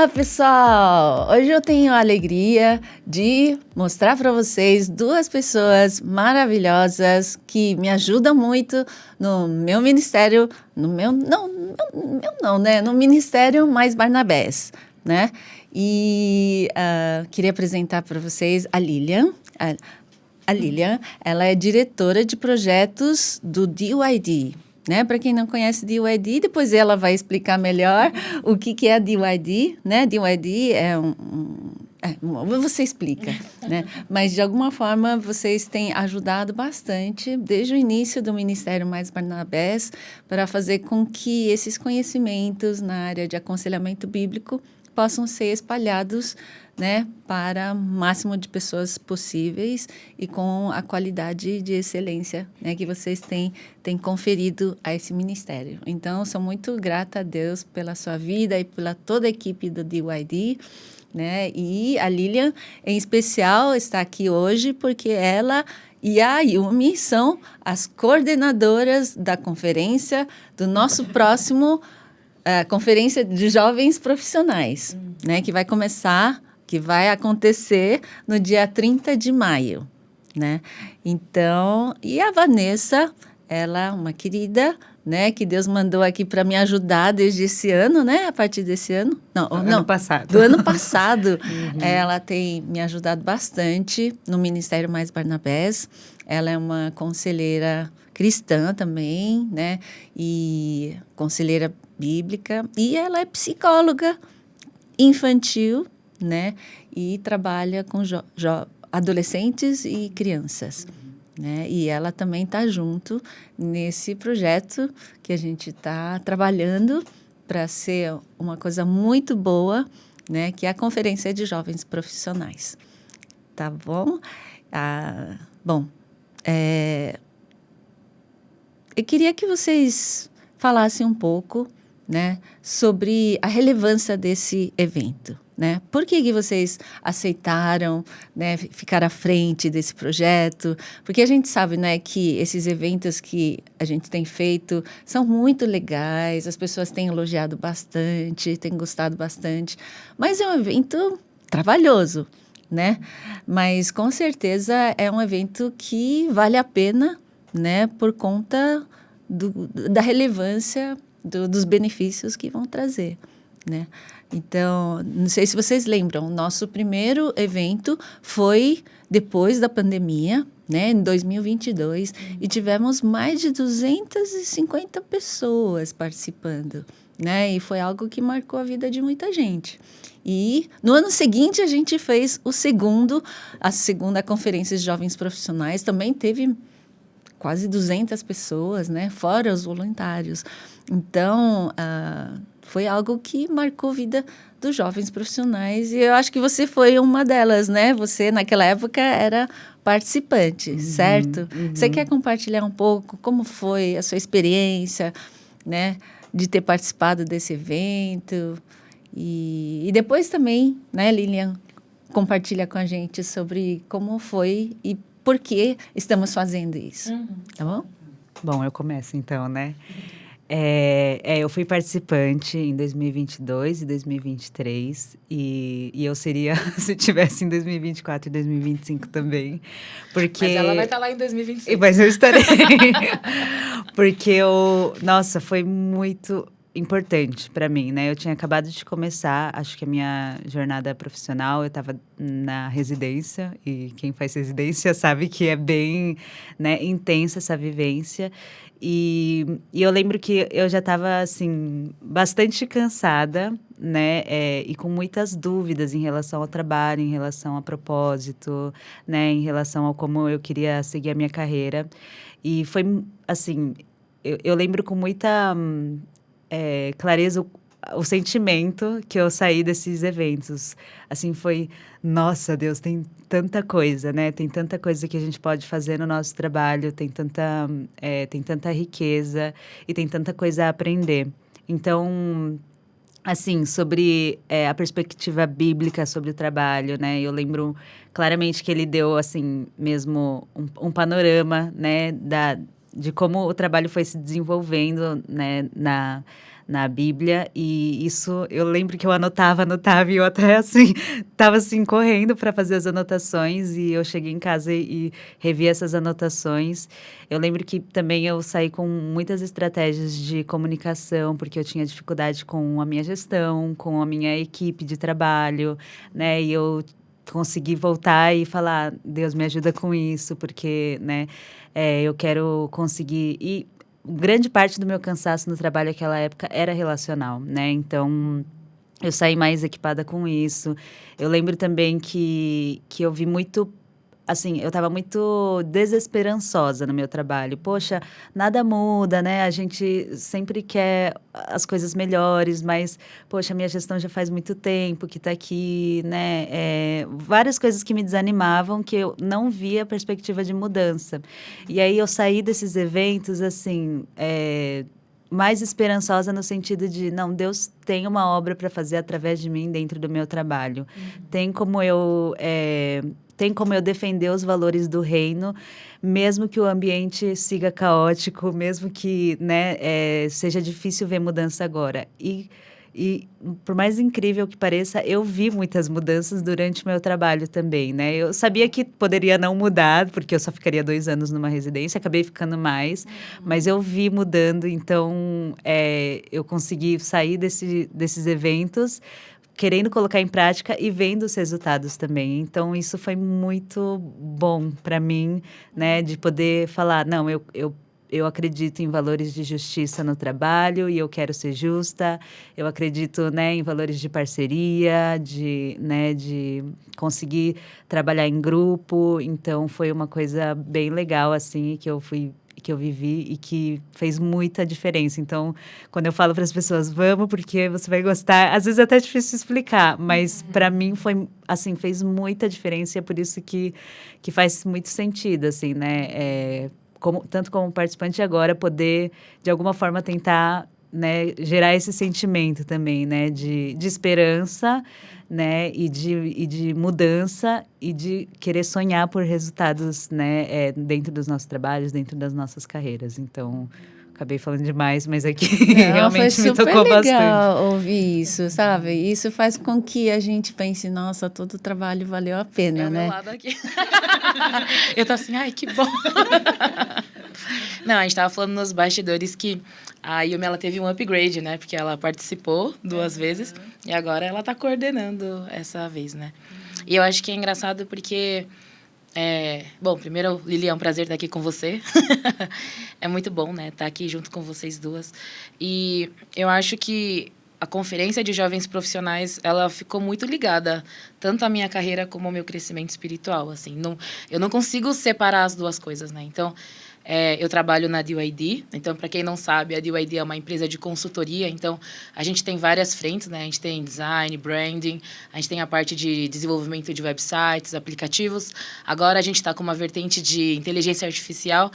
Olá, pessoal! Hoje eu tenho a alegria de mostrar para vocês duas pessoas maravilhosas que me ajudam muito no meu ministério, no Ministério Mais Barnabés, né? E queria apresentar para vocês a Lilian. A Lilian, ela é diretora de projetos do DYD. Né? Para quem não conhece DYD, depois ela vai explicar melhor o que é a DYD, né? DYD você explica, né? Mas, de alguma forma, vocês têm ajudado bastante, desde o início do Ministério Mais Barnabés, para fazer com que esses conhecimentos na área de aconselhamento bíblico possam ser espalhados, né, para o máximo de pessoas possíveis e com a qualidade de excelência, né, que vocês têm conferido a esse ministério. Então, sou muito grata a Deus pela sua vida e pela toda a equipe do DYD, né, e a Lilian, em especial, está aqui hoje porque ela e a Yumi são as coordenadoras da conferência do nosso próximo Conferência de Jovens Profissionais, né, que vai acontecer no dia 30 de maio, né? Então, e a Vanessa, ela é uma querida, né, que Deus mandou aqui para me ajudar desde esse ano, né? A partir desse ano? Ano passado. Do ano passado. Ela tem me ajudado bastante no Ministério Mais Barnabés. Ela é uma conselheira cristã também, né? E conselheira bíblica. E ela é psicóloga infantil, né? E trabalha com adolescentes e crianças. Né? E ela também está junto nesse projeto que a gente está trabalhando para ser uma coisa muito boa, né? Que é a Conferência de Jovens Profissionais. Tá bom? Eu queria que vocês falassem um pouco, né, sobre a relevância desse evento. Né? Por que vocês aceitaram, né, ficar à frente desse projeto? Porque a gente sabe, né, que esses eventos que a gente tem feito são muito legais, as pessoas têm elogiado bastante, têm gostado bastante, mas é um evento trabalhoso, né? Mas com certeza é um evento que vale a pena, né, por conta da relevância dos benefícios que vão trazer, né? Então, não sei se vocês lembram, o nosso primeiro evento foi depois da pandemia, né, em 2022, e tivemos mais de 250 pessoas participando, né, e foi algo que marcou a vida de muita gente. E no ano seguinte a gente fez a segunda Conferência de Jovens Profissionais, também teve quase 200 pessoas, né, fora os voluntários. Então, foi algo que marcou a vida dos jovens profissionais e eu acho que você foi uma delas, né? Você, naquela época, era participante, certo? Você quer compartilhar um pouco como foi a sua experiência, né, de ter participado desse evento? E depois também, né, Lilian, compartilha com a gente sobre como foi e por que estamos fazendo isso, tá bom? Bom, eu começo então, né? Eu fui participante em 2022 e 2023 e eu seria se eu tivesse em 2024 e 2025 também, porque... Mas ela vai estar lá em 2025. Mas eu estarei. Porque nossa, foi muito importante para mim, né? Eu tinha acabado de começar, acho que a minha jornada profissional, eu estava na residência, e quem faz residência sabe que é bem, né, intensa essa vivência. E eu lembro que eu já estava, assim, bastante cansada, né, e com muitas dúvidas em relação ao trabalho, em relação a propósito, né, em relação a como eu queria seguir a minha carreira. E foi, assim, eu lembro com muita clareza o sentimento que eu saí desses eventos. Assim, foi, nossa, Deus, tem tanta coisa, né? Tem tanta coisa que a gente pode fazer no nosso trabalho, tem tanta riqueza e tem tanta coisa a aprender. Então, assim, sobre a perspectiva bíblica sobre o trabalho, né? Eu lembro claramente que ele deu, assim, mesmo um panorama, né, de como o trabalho foi se desenvolvendo, né, na Bíblia, e isso eu lembro que eu anotava, e eu até, assim, estava, assim, correndo para fazer as anotações, e eu cheguei em casa e revi essas anotações. Eu lembro que também eu saí com muitas estratégias de comunicação, porque eu tinha dificuldade com a minha gestão, com a minha equipe de trabalho, né, e eu consegui voltar e falar: "Deus, me ajuda com isso, porque, né, eu quero conseguir". E grande parte do meu cansaço no trabalho naquela época era relacional, né, então eu saí mais equipada com isso. Eu lembro também que eu vi muito, assim, eu estava muito desesperançosa no meu trabalho. Poxa, nada muda, né, a gente sempre quer as coisas melhores, mas, poxa, minha gestão já faz muito tempo que está aqui, né, várias coisas que me desanimavam, que eu não via perspectiva de mudança. E aí eu saí desses eventos, assim, mais esperançosa no sentido de: "Não, Deus tem uma obra para fazer através de mim dentro do meu trabalho. Tem como eu, tem como eu defender os valores do reino, mesmo que o ambiente siga caótico, mesmo que, né, seja difícil ver mudança agora". E por mais incrível que pareça, eu vi muitas mudanças durante o meu trabalho também, né. Eu sabia que poderia não mudar, porque eu só ficaria 2 anos numa residência, acabei ficando mais, mas eu vi mudando, então, eu consegui sair desses eventos querendo colocar em prática e vendo os resultados também. Então isso foi muito bom para mim, né, de poder falar: "Não, eu acredito em valores de justiça no trabalho e eu quero ser justa. Eu acredito, né, em valores de parceria, de conseguir trabalhar em grupo". Então foi uma coisa bem legal, assim, que eu vivi e que fez muita diferença. Então, quando eu falo para as pessoas: "Vamos, porque você vai gostar", às vezes é até difícil explicar, mas para mim foi, assim, fez muita diferença, e é por isso que faz muito sentido, assim, né, como tanto como participante, agora poder, de alguma forma, tentar, né, gerar esse sentimento também, né, de esperança, né, e de mudança, e de querer sonhar por resultados, né, dentro dos nossos trabalhos, dentro das nossas carreiras. Então, acabei falando demais, mas é que Não, foi realmente me super tocou bastante. legal ouvir isso, sabe? Isso faz com que a gente pense: "Nossa, todo o trabalho valeu a É pena", o meu né? lado aqui. Eu tô assim: "Ai, que bom". Não, a gente estava falando nos bastidores que a Yumi, ela teve um upgrade, né, porque ela participou 2 vezes e agora ela tá coordenando essa vez, né. E eu acho que é engraçado porque, bom, primeiro, Lili, é um prazer estar aqui com você. É muito bom, né, estar aqui junto com vocês duas. E eu acho que a Conferência de Jovens Profissionais, ela ficou muito ligada tanto à minha carreira como ao meu crescimento espiritual, assim. Eu não consigo separar as 2 coisas, né. Então, eu trabalho na DYD. Então, para quem não sabe, a DYD é uma empresa de consultoria. Então, a gente tem várias frentes, né. A gente tem design, branding, a gente tem a parte de desenvolvimento de websites, aplicativos. Agora a gente está com uma vertente de inteligência artificial,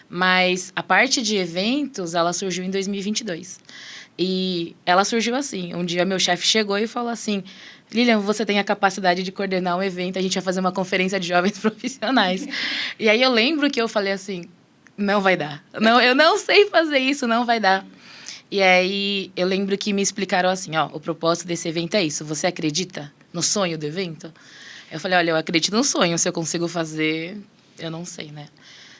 mas a parte de eventos, ela surgiu em 2022. E ela surgiu assim: um dia meu chefe chegou e falou assim: "Lilian, você tem a capacidade de coordenar um evento, a gente vai fazer uma conferência de jovens profissionais". E aí eu lembro que eu falei assim: "Não vai dar. Não, eu não sei fazer isso, não vai dar". E aí eu lembro que me explicaram assim: "Ó, o propósito desse evento é isso, você acredita no sonho do evento?". Eu falei: "Olha, eu acredito no sonho, se eu consigo fazer, eu não sei, né".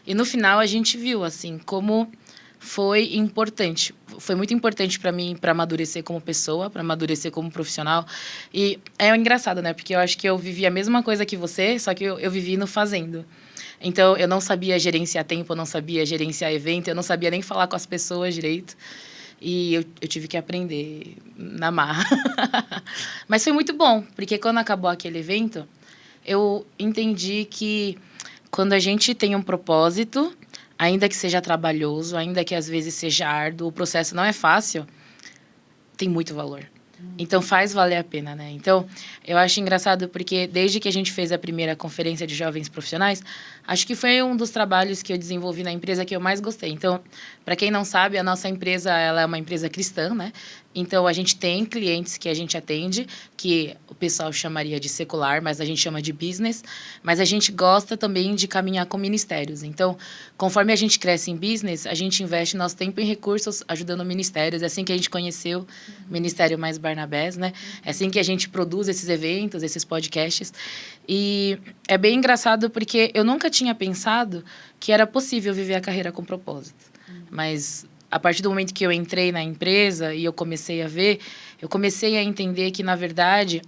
E no final a gente viu, assim, como foi importante. Foi muito importante para mim, para amadurecer como pessoa, para amadurecer como profissional. E é engraçado, né? Porque eu acho que eu vivi a mesma coisa que você, só que eu vivi no fazendo. Então, eu não sabia gerenciar tempo, eu não sabia gerenciar evento, eu não sabia nem falar com as pessoas direito. E eu tive que aprender na marra. Mas foi muito bom, porque quando acabou aquele evento, eu entendi que quando a gente tem um propósito, ainda que seja trabalhoso, ainda que às vezes seja árduo, o processo não é fácil, tem muito valor. Então, faz valer a pena, né? Então, eu acho engraçado porque desde que a gente fez a primeira conferência de jovens profissionais, acho que foi um dos trabalhos que eu desenvolvi na empresa que eu mais gostei. Então, para quem não sabe, a nossa empresa, ela é uma empresa cristã, né? Então, a gente tem clientes que a gente atende, que o pessoal chamaria de secular, mas a gente chama de business. Mas a gente gosta também de caminhar com ministérios. Então, conforme a gente cresce em business, a gente investe nosso tempo e recursos ajudando ministérios. É assim que a gente conheceu o Ministério Mais Barnabés, né? É assim que a gente produz esses eventos, esses podcasts. E é bem engraçado porque eu nunca tinha pensado que era possível viver a carreira com propósito. Mas a partir do momento que eu entrei na empresa e eu comecei a ver, eu comecei a entender que, na verdade,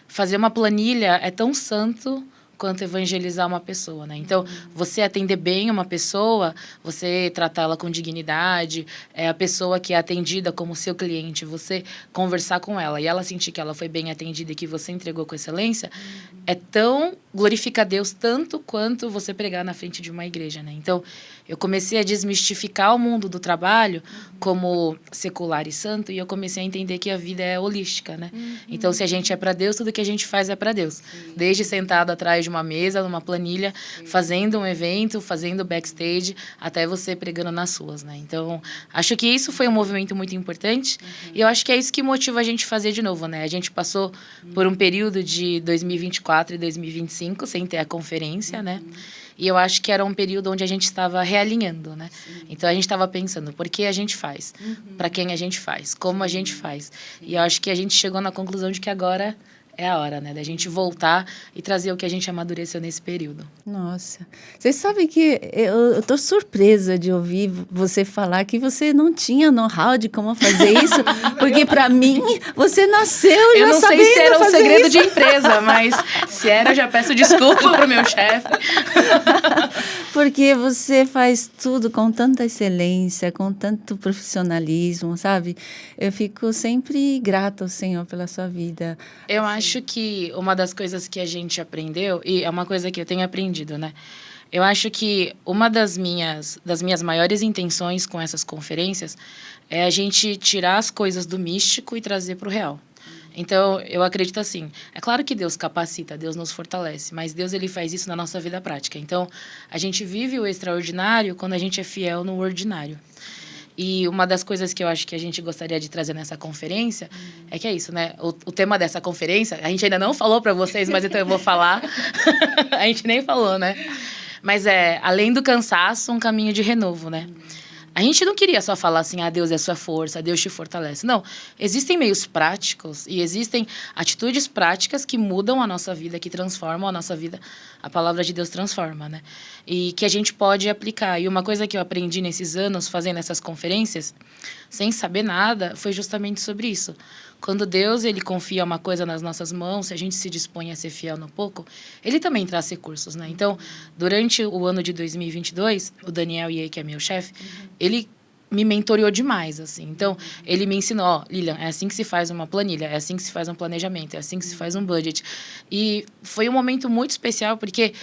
fazer uma planilha é tão santo quanto evangelizar uma pessoa, né? Então, você atender bem uma pessoa, você tratar ela com dignidade, é a pessoa que é atendida como seu cliente, você conversar com ela e ela sentir que ela foi bem atendida e que você entregou com excelência, é tão... glorifica a Deus tanto quanto você pregar na frente de uma igreja, né? Então, eu comecei a desmistificar o mundo do trabalho como secular e santo e eu comecei a entender que a vida é holística, né? Então, se a gente é para Deus, tudo que a gente faz é para Deus. Desde sentado atrás de uma mesa, numa planilha, fazendo um evento, fazendo backstage, até você pregando nas ruas, né? Então, acho que isso foi um movimento muito importante e eu acho que é isso que motiva a gente a fazer de novo, né? A gente passou por um período de 2024 e 2025 sem ter a conferência, né? E eu acho que era um período onde a gente estava realinhando, né? Então, a gente estava pensando, por que a gente faz? Para quem a gente faz? Como a gente faz? E eu acho que a gente chegou na conclusão de que agora é a hora, né? Da gente voltar e trazer o que a gente amadureceu nesse período. Nossa, vocês sabem que eu tô surpresa de ouvir você falar que você não tinha know-how de como fazer isso, porque para mim você nasceu Eu já não sei sabendo se era um fazer segredo isso. de empresa, mas se era, eu já peço desculpa pro meu chefe. Porque você faz tudo com tanta excelência, com tanto profissionalismo, sabe? Eu fico sempre grata ao Senhor pela sua vida. Eu acho que uma das coisas que a gente aprendeu, e é uma coisa que eu tenho aprendido, né? Eu acho que uma das minhas maiores intenções com essas conferências é a gente tirar as coisas do místico e trazer para o real. Então, eu acredito assim, é claro que Deus capacita, Deus nos fortalece, mas Deus ele faz isso na nossa vida prática. Então, a gente vive o extraordinário quando a gente é fiel no ordinário. E uma das coisas que eu acho que a gente gostaria de trazer nessa conferência é que é isso, né? O tema dessa conferência, a gente ainda não falou para vocês, mas então eu vou falar. A gente nem falou, né? Mas é, além do cansaço, um caminho de renovo, né? A gente não queria só falar assim, Deus é sua força, Deus te fortalece. Não, existem meios práticos e existem atitudes práticas que mudam a nossa vida, que transformam a nossa vida. A palavra de Deus transforma, né? E que a gente pode aplicar. E uma coisa que eu aprendi nesses anos, fazendo essas conferências, sem saber nada, foi justamente sobre isso. Quando Deus ele confia uma coisa nas nossas mãos, se a gente se dispõe a ser fiel no pouco, ele também traz recursos, né? Então, durante o ano de 2022, o Daniel Ye, que é meu chefe, ele me mentoreou demais, assim. Então, ele me ensinou, ó, Lilian, é assim que se faz uma planilha, é assim que se faz um planejamento, é assim que se faz um budget. E foi um momento muito especial, porque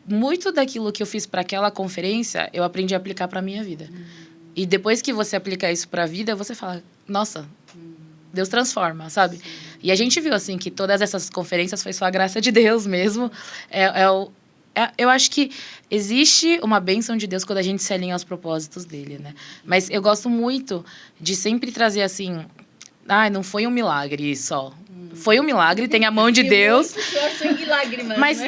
muito daquilo que eu fiz para aquela conferência, eu aprendi a aplicar para a minha vida. E depois que você aplica isso para a vida, você fala, nossa, Deus transforma, sabe? E a gente viu, assim, que todas essas conferências foi só a graça de Deus mesmo. Eu acho que existe uma bênção de Deus quando a gente se alinha aos propósitos dele, né? Mas eu gosto muito de sempre trazer, assim... não foi um milagre só. Foi um milagre, tem a mão de Deus. Mas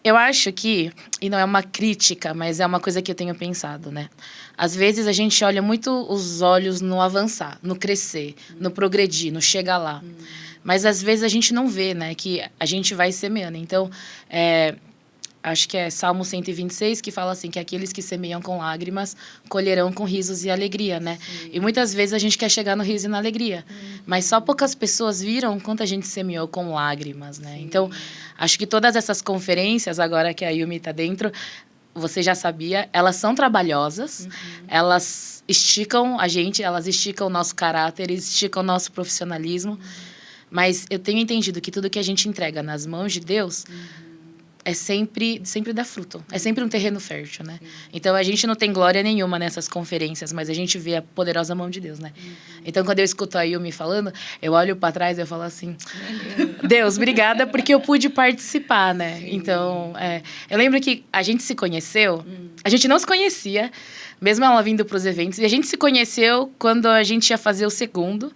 eu acho que, e não é uma crítica, mas é uma coisa que eu tenho pensado, né? Às vezes a gente olha muito os olhos no avançar, no crescer, no progredir, no chegar lá. Mas às vezes a gente não vê, né? Que a gente vai semeando. Então, acho que é Salmo 126 que fala assim, que aqueles que semeiam com lágrimas colherão com risos e alegria, né? Sim. E muitas vezes a gente quer chegar no riso e na alegria. Mas só poucas pessoas viram quanto a gente semeou com lágrimas, né? Sim. Então, acho que todas essas conferências, agora que a Yumi está dentro, você já sabia, elas são trabalhosas, elas esticam a gente, elas esticam o nosso caráter, esticam o nosso profissionalismo. Mas eu tenho entendido que tudo que a gente entrega nas mãos de Deus... sempre dá fruto. É sempre um terreno fértil, né? Então, a gente não tem glória nenhuma nessas conferências, mas a gente vê a poderosa mão de Deus, né? Então, quando eu escuto a Yumi falando, eu olho para trás e eu falo assim, Deus, obrigada porque eu pude participar, né? Então, eu lembro que a gente se conheceu, a gente não se conhecia, mesmo ela vindo para os eventos, e a gente se conheceu quando a gente ia fazer o segundo.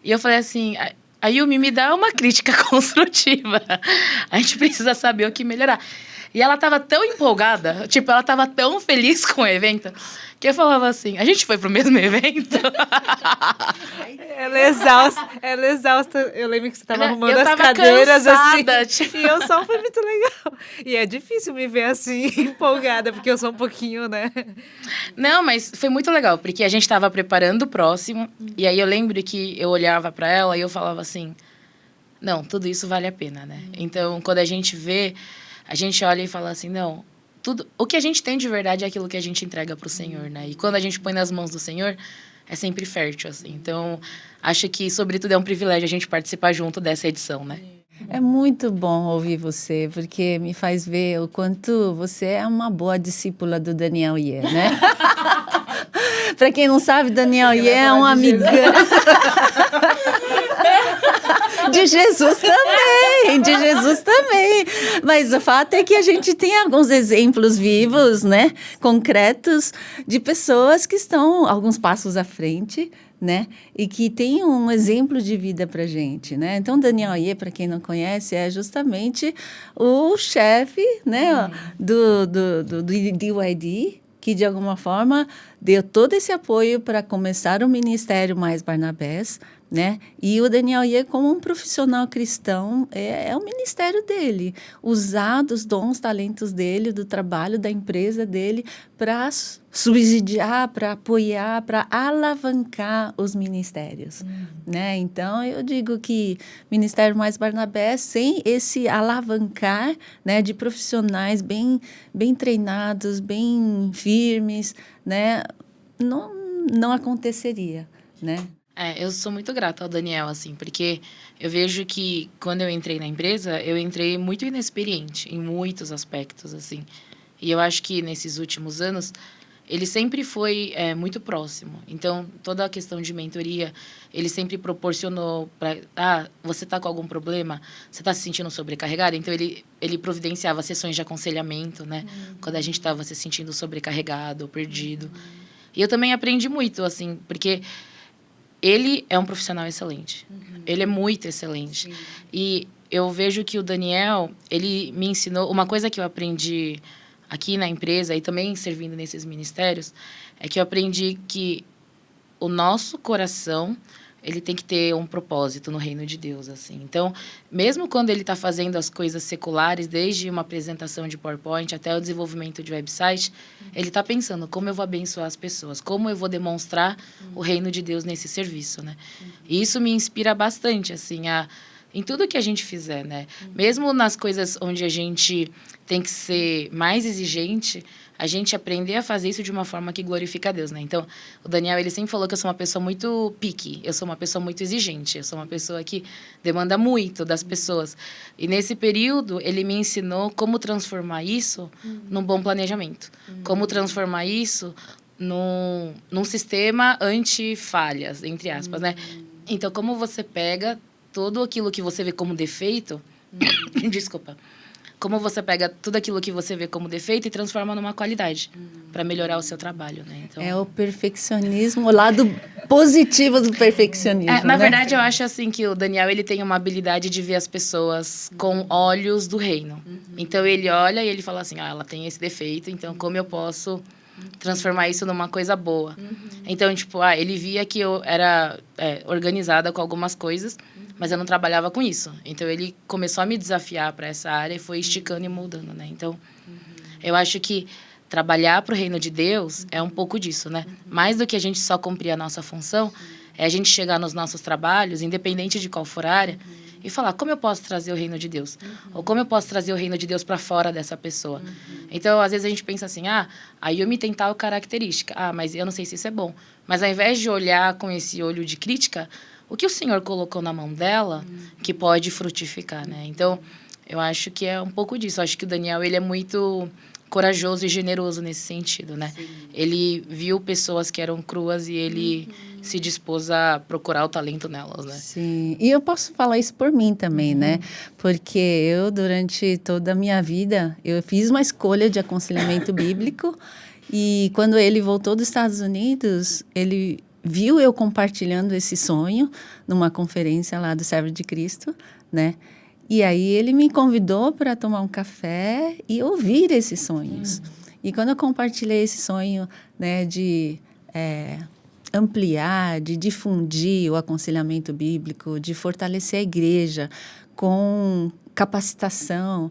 E eu falei assim, a Yumi, me dá uma crítica construtiva. A gente precisa saber o que melhorar. E ela tava tão empolgada, tipo, ela tava tão feliz com o evento, que eu falava assim, a gente foi pro mesmo evento? Ela é exausta. Eu lembro que você tava arrumando eu as tava cadeiras cansada, assim. tipo... E eu só foi muito legal. E é difícil me ver assim, empolgada, porque eu sou um pouquinho, né? Não, mas foi muito legal, porque a gente tava preparando o próximo, e aí eu lembro que eu olhava pra ela e eu falava assim, não, tudo isso vale a pena, né? Então, quando a gente vê, a gente olha e fala assim, não, o que a gente tem de verdade é aquilo que a gente entrega pro Senhor, né? E quando a gente põe nas mãos do Senhor, é sempre fértil, assim. Então, acho que, sobretudo, é um privilégio a gente participar junto dessa edição, né? É muito bom ouvir você, porque me faz ver o quanto você é uma boa discípula do Daniel Ye, né? Para quem não sabe, Daniel Ye é um amigão de Jesus também, de Jesus também. Mas o fato é que a gente tem alguns exemplos vivos, né, concretos, de pessoas que estão alguns passos à frente, né? E que tem um exemplo de vida para gente, né? Então, Daniel Ye, para quem não conhece, é justamente o chefe, né, do DYD, que de alguma forma deu todo esse apoio para começar o Ministério Mais Barnabés, né? E o Daniel Ye, como um profissional cristão, é o ministério dele. Usar dos dons, talentos dele, do trabalho da empresa dele para subsidiar, para apoiar, para alavancar os ministérios, né? Então, eu digo que Ministério Mais Barnabés, sem esse alavancar, né, de profissionais bem treinados, bem firmes, né, não aconteceria, né? Eu sou muito grata ao Daniel, assim, porque eu vejo que quando eu entrei na empresa, eu entrei muito inexperiente em muitos aspectos, assim. E eu acho que nesses últimos anos, ele sempre foi muito próximo. Então, toda a questão de mentoria, ele sempre proporcionou para... você está com algum problema? Você está se sentindo sobrecarregado? Então, ele providenciava sessões de aconselhamento, né? Quando a gente estava se sentindo sobrecarregado ou perdido. E eu também aprendi muito, assim, porque... ele é um profissional excelente. Ele é muito excelente. Sim. E eu vejo que o Daniel, ele me ensinou... uma coisa que eu aprendi aqui na empresa e também servindo nesses ministérios, é que eu aprendi que o nosso coração, ele tem que ter um propósito no reino de Deus, assim. Então, mesmo quando ele está fazendo as coisas seculares, desde uma apresentação de PowerPoint até o desenvolvimento de website, ele está pensando como eu vou abençoar as pessoas, como eu vou demonstrar o reino de Deus nesse serviço, né? E isso me inspira bastante, assim, em tudo que a gente fizer, né? Mesmo nas coisas onde a gente tem que ser mais exigente, a gente aprender a fazer isso de uma forma que glorifica a Deus, né? Então, o Daniel, ele sempre falou que eu sou uma pessoa muito picky, eu sou uma pessoa muito exigente, eu sou uma pessoa que demanda muito das pessoas. E nesse período, ele me ensinou como transformar isso num bom planejamento, como transformar isso num sistema anti-falhas, entre aspas, né? Então, como você pega tudo aquilo que você vê como defeito... Desculpa. Como você pega tudo aquilo que você vê como defeito e transforma numa qualidade para melhorar o seu trabalho, né? Então, é o perfeccionismo, o lado positivo do perfeccionismo, na né? verdade, eu acho assim que o Daniel, ele tem uma habilidade de ver as pessoas com olhos do reino. Então, ele olha e ele fala assim, ela tem esse defeito, então como eu posso transformar isso numa coisa boa? Então, tipo, ele via que eu era organizada com algumas coisas, mas eu não trabalhava com isso. Então, ele começou a me desafiar para essa área e foi esticando e moldando, né? Então, eu acho que trabalhar para o reino de Deus é um pouco disso, né? Mais do que a gente só cumprir a nossa função, é a gente chegar nos nossos trabalhos, independente de qual for a área, e falar, como eu posso trazer o reino de Deus? Ou como eu posso trazer o reino de Deus para fora dessa pessoa? Então, às vezes a gente pensa assim, a Yumi tem tal característica, mas eu não sei se isso é bom. Mas ao invés de olhar com esse olho de crítica, o que o Senhor colocou na mão dela que pode frutificar, né? Então, Eu acho que é um pouco disso. Eu acho que o Daniel, ele é muito corajoso e generoso nesse sentido, né? Sim. Ele viu pessoas que eram cruas e ele se dispôs a procurar o talento nelas, né? Sim, e eu posso falar isso por mim também, né? Porque eu, durante toda a minha vida, eu fiz uma escolha de aconselhamento bíblico e quando ele voltou dos Estados Unidos, ele viu eu compartilhando esse sonho numa conferência lá do Servo de Cristo, né? E aí ele me convidou para tomar um café e ouvir esses sonhos. E quando eu compartilhei esse sonho, né, de ampliar, de difundir o aconselhamento bíblico, de fortalecer a igreja com capacitação,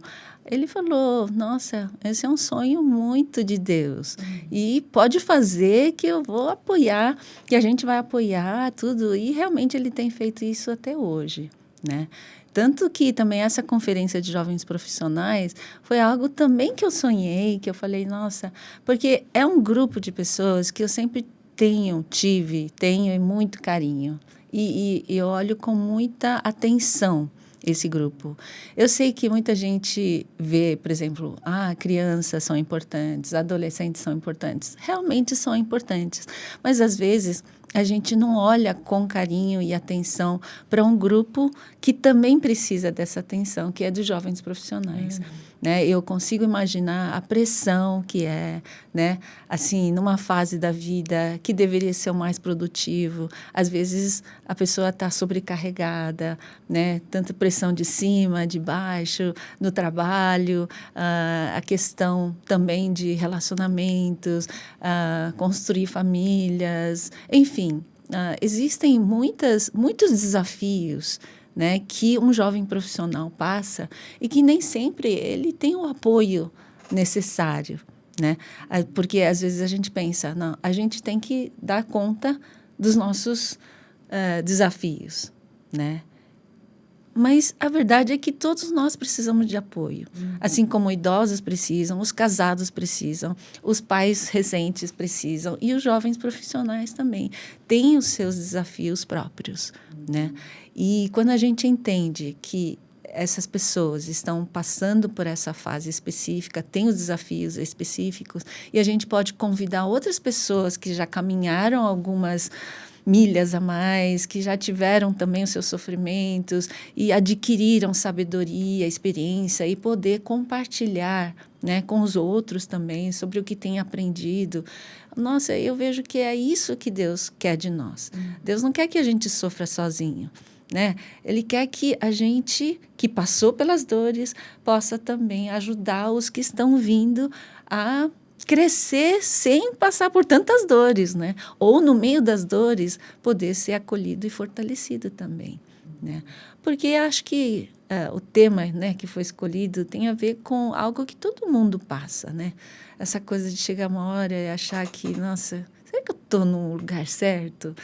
ele falou: nossa, esse é um sonho muito de Deus. E pode fazer que eu vou apoiar, que a gente vai apoiar tudo. E realmente ele tem feito isso até hoje, né? Tanto que também essa conferência de jovens profissionais foi algo também que eu sonhei, que eu falei, nossa, porque é um grupo de pessoas que eu sempre tenho e muito carinho. E eu olho com muita atenção esse grupo. Eu sei que muita gente vê, por exemplo, crianças são importantes, adolescentes são importantes. Realmente são importantes. Mas, às vezes, a gente não olha com carinho e atenção para um grupo que também precisa dessa atenção, que é dos jovens profissionais. Né? Eu consigo imaginar a pressão que é, né? Assim, numa fase da vida que deveria ser o mais produtivo. Às vezes, a pessoa está sobrecarregada, né? Tanta pressão de cima, de baixo, no trabalho, a questão também de relacionamentos, construir famílias, enfim. Existem muitos desafios, né, que um jovem profissional passa e que nem sempre ele tem o apoio necessário, né? Porque às vezes a gente pensa, não, a gente tem que dar conta dos nossos desafios, né? Mas a verdade é que todos nós precisamos de apoio. Assim como idosos precisam, os casados precisam, os pais recentes precisam e os jovens profissionais também têm os seus desafios próprios, né? E quando a gente entende que essas pessoas estão passando por essa fase específica, têm os desafios específicos, e a gente pode convidar outras pessoas que já caminharam algumas milhas a mais, que já tiveram também os seus sofrimentos e adquiriram sabedoria, experiência e poder compartilhar, né, com os outros também sobre o que tem aprendido. Nossa, eu vejo que é isso que Deus quer de nós. Deus não quer que a gente sofra sozinho, né? Ele quer que a gente, que passou pelas dores, possa também ajudar os que estão vindo a crescer sem passar por tantas dores, né? Ou no meio das dores poder ser acolhido e fortalecido também, né? Porque acho que o tema, né, que foi escolhido tem a ver com algo que todo mundo passa, né? Essa coisa de chegar uma hora e achar que, nossa, será que eu estou no lugar certo?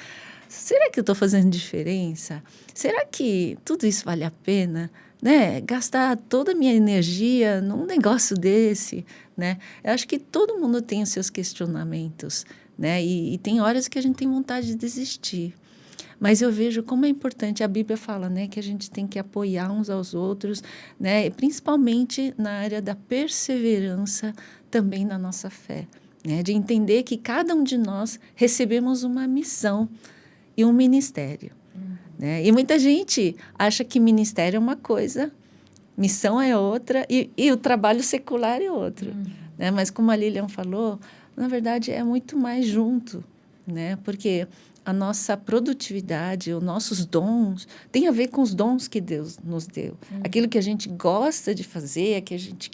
Será que eu estou fazendo diferença? Será que tudo isso vale a pena? Né? Gastar toda a minha energia num negócio desse, né? Eu acho que todo mundo tem os seus questionamentos, né? E tem horas que a gente tem vontade de desistir. Mas eu vejo como é importante, a Bíblia fala, né, que a gente tem que apoiar uns aos outros, né? E principalmente na área da perseverança também na nossa fé, né? De entender que cada um de nós recebemos uma missão e um ministério. Né? E muita gente acha que ministério é uma coisa, missão é outra e o trabalho secular é outro. Né? Mas como a Lilian falou, na verdade é muito mais junto, né? Porque a nossa produtividade, os nossos dons, tem a ver com os dons que Deus nos deu. Aquilo que a gente gosta de fazer, que a gente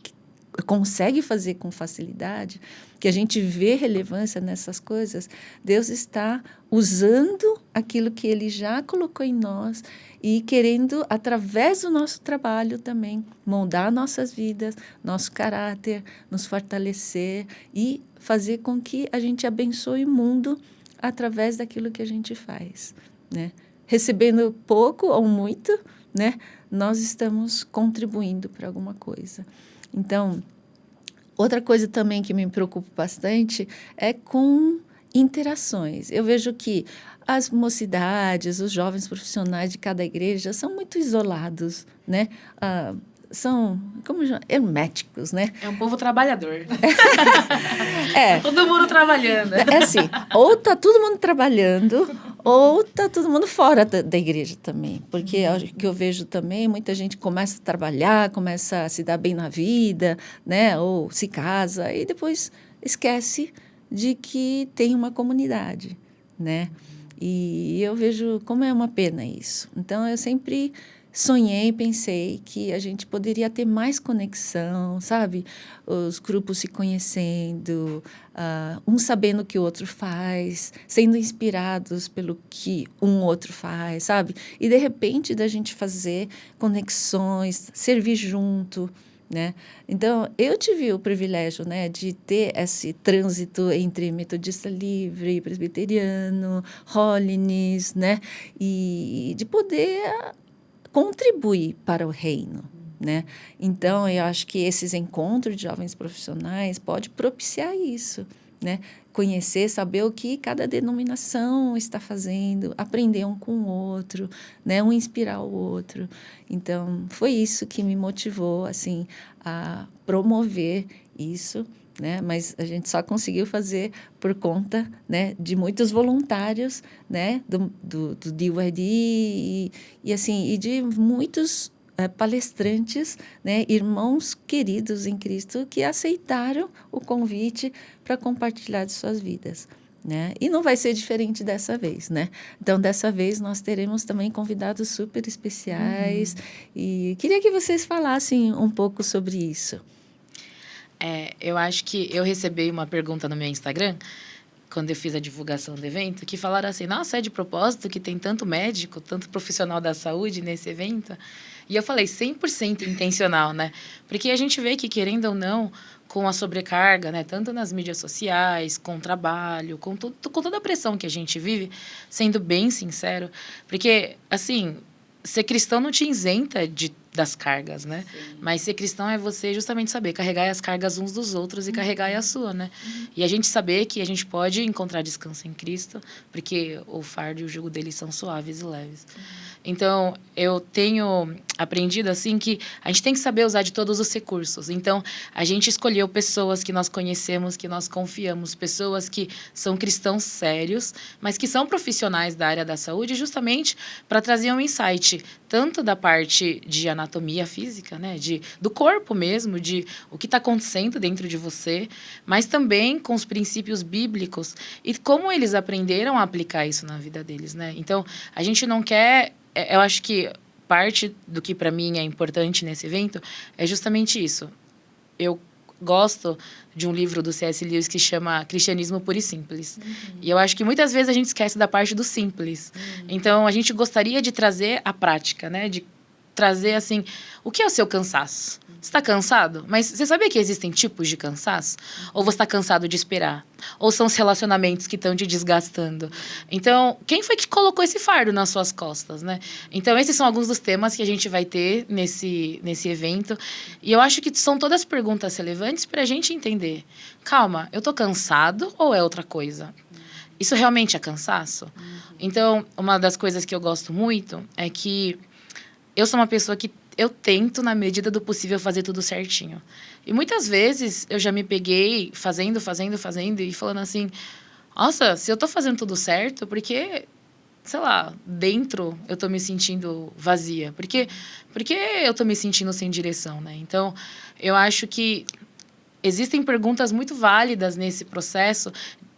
consegue fazer com facilidade, que a gente vê relevância nessas coisas, Deus está usando aquilo que Ele já colocou em nós e querendo, através do nosso trabalho também, moldar nossas vidas, nosso caráter, nos fortalecer e fazer com que a gente abençoe o mundo através daquilo que a gente faz, né? Recebendo pouco ou muito, né? Nós estamos contribuindo para alguma coisa. Então, outra coisa também que me preocupa bastante é com interações. Eu vejo que as mocidades, os jovens profissionais de cada igreja são muito isolados, né? são como herméticos, né? É um povo trabalhador. É, Todo mundo trabalhando. é assim, ou tá todo mundo trabalhando, ou tá todo mundo fora da igreja também. Porque o que eu vejo também, muita gente começa a trabalhar, começa a se dar bem na vida, né? Ou se casa, e depois esquece de que tem uma comunidade, né? E eu vejo como é uma pena isso. Então, eu sempre sonhei, pensei que a gente poderia ter mais conexão, sabe? Os grupos se conhecendo, um sabendo o que o outro faz, sendo inspirados pelo que um outro faz, sabe? E, de repente, da gente fazer conexões, servir junto, né? Então, eu tive o privilégio, né, de ter esse trânsito entre metodista livre, presbiteriano, Holiness, né? E de poder contribuir para o reino, né? Então, eu acho que esses encontros de jovens profissionais pode propiciar isso, né? Conhecer, saber o que cada denominação está fazendo, aprender um com o outro, né? Um inspirar o outro. Então, foi isso que me motivou, assim, a promover isso, né? Mas a gente só conseguiu fazer por conta, né, de muitos voluntários, né, do DYD e assim, e de muitos palestrantes, né, irmãos queridos em Cristo que aceitaram o convite para compartilhar de suas vidas, né? E não vai ser diferente dessa vez, né? Então, dessa vez, nós teremos também convidados super especiais e queria que vocês falassem um pouco sobre isso. Eu acho que eu recebi uma pergunta no meu Instagram, quando eu fiz a divulgação do evento, que falaram assim, nossa, é de propósito que tem tanto médico, tanto profissional da saúde nesse evento? E eu falei, 100% intencional, né? Porque a gente vê que, querendo ou não, com a sobrecarga, né, tanto nas mídias sociais, com o trabalho, com toda a pressão que a gente vive, sendo bem sincero, porque, assim, ser cristão não te isenta das cargas, né? Sim. Mas ser cristão é você justamente saber carregar as cargas uns dos outros e carregar a sua, né? E a gente saber que a gente pode encontrar descanso em Cristo, porque o fardo e o jugo dele são suaves e leves. Então, eu tenho aprendido, assim, que a gente tem que saber usar de todos os recursos. Então, a gente escolheu pessoas que nós conhecemos, que nós confiamos, pessoas que são cristãos sérios, mas que são profissionais da área da saúde, justamente para trazer um insight, tanto da parte de anatomia física, né, do corpo mesmo, de o que está acontecendo dentro de você, mas também com os princípios bíblicos e como eles aprenderam a aplicar isso na vida deles, né? Então, a gente não quer... Eu acho que parte do que para mim é importante nesse evento é justamente isso. Eu gosto de um livro do C.S. Lewis que chama Cristianismo Puro e Simples. E eu acho que muitas vezes a gente esquece da parte do simples. Então, a gente gostaria de trazer a prática, né? De trazer, assim, o que é o seu cansaço? Você está cansado? Mas você sabia que existem tipos de cansaço? Ou você está cansado de esperar? Ou são os relacionamentos que estão te desgastando? Então, quem foi que colocou esse fardo nas suas costas, né? Então, esses são alguns dos temas que a gente vai ter nesse evento. E eu acho que são todas perguntas relevantes para a gente entender. Calma, eu estou cansado ou é outra coisa? Isso realmente é cansaço? Então, uma das coisas que eu gosto muito é que eu sou uma pessoa que eu tento, na medida do possível, fazer tudo certinho. E muitas vezes eu já me peguei fazendo e falando assim, nossa, se eu tô fazendo tudo certo, porque, sei lá, dentro eu tô me sentindo vazia? Porque eu tô me sentindo sem direção, né? Então, eu acho que existem perguntas muito válidas nesse processo.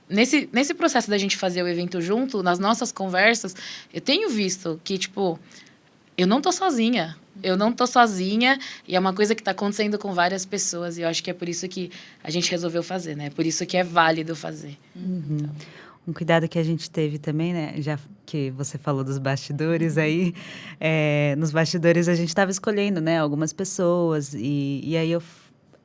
Nesse processo da gente fazer o evento junto, nas nossas conversas, eu tenho visto que, tipo, eu não tô sozinha. E é uma coisa que está acontecendo com várias pessoas. E eu acho que é por isso que a gente resolveu fazer, né? Por isso que é válido fazer. Então. Um cuidado que a gente teve também, né? Já que você falou dos bastidores aí, nos bastidores a gente estava escolhendo, né? Algumas pessoas e aí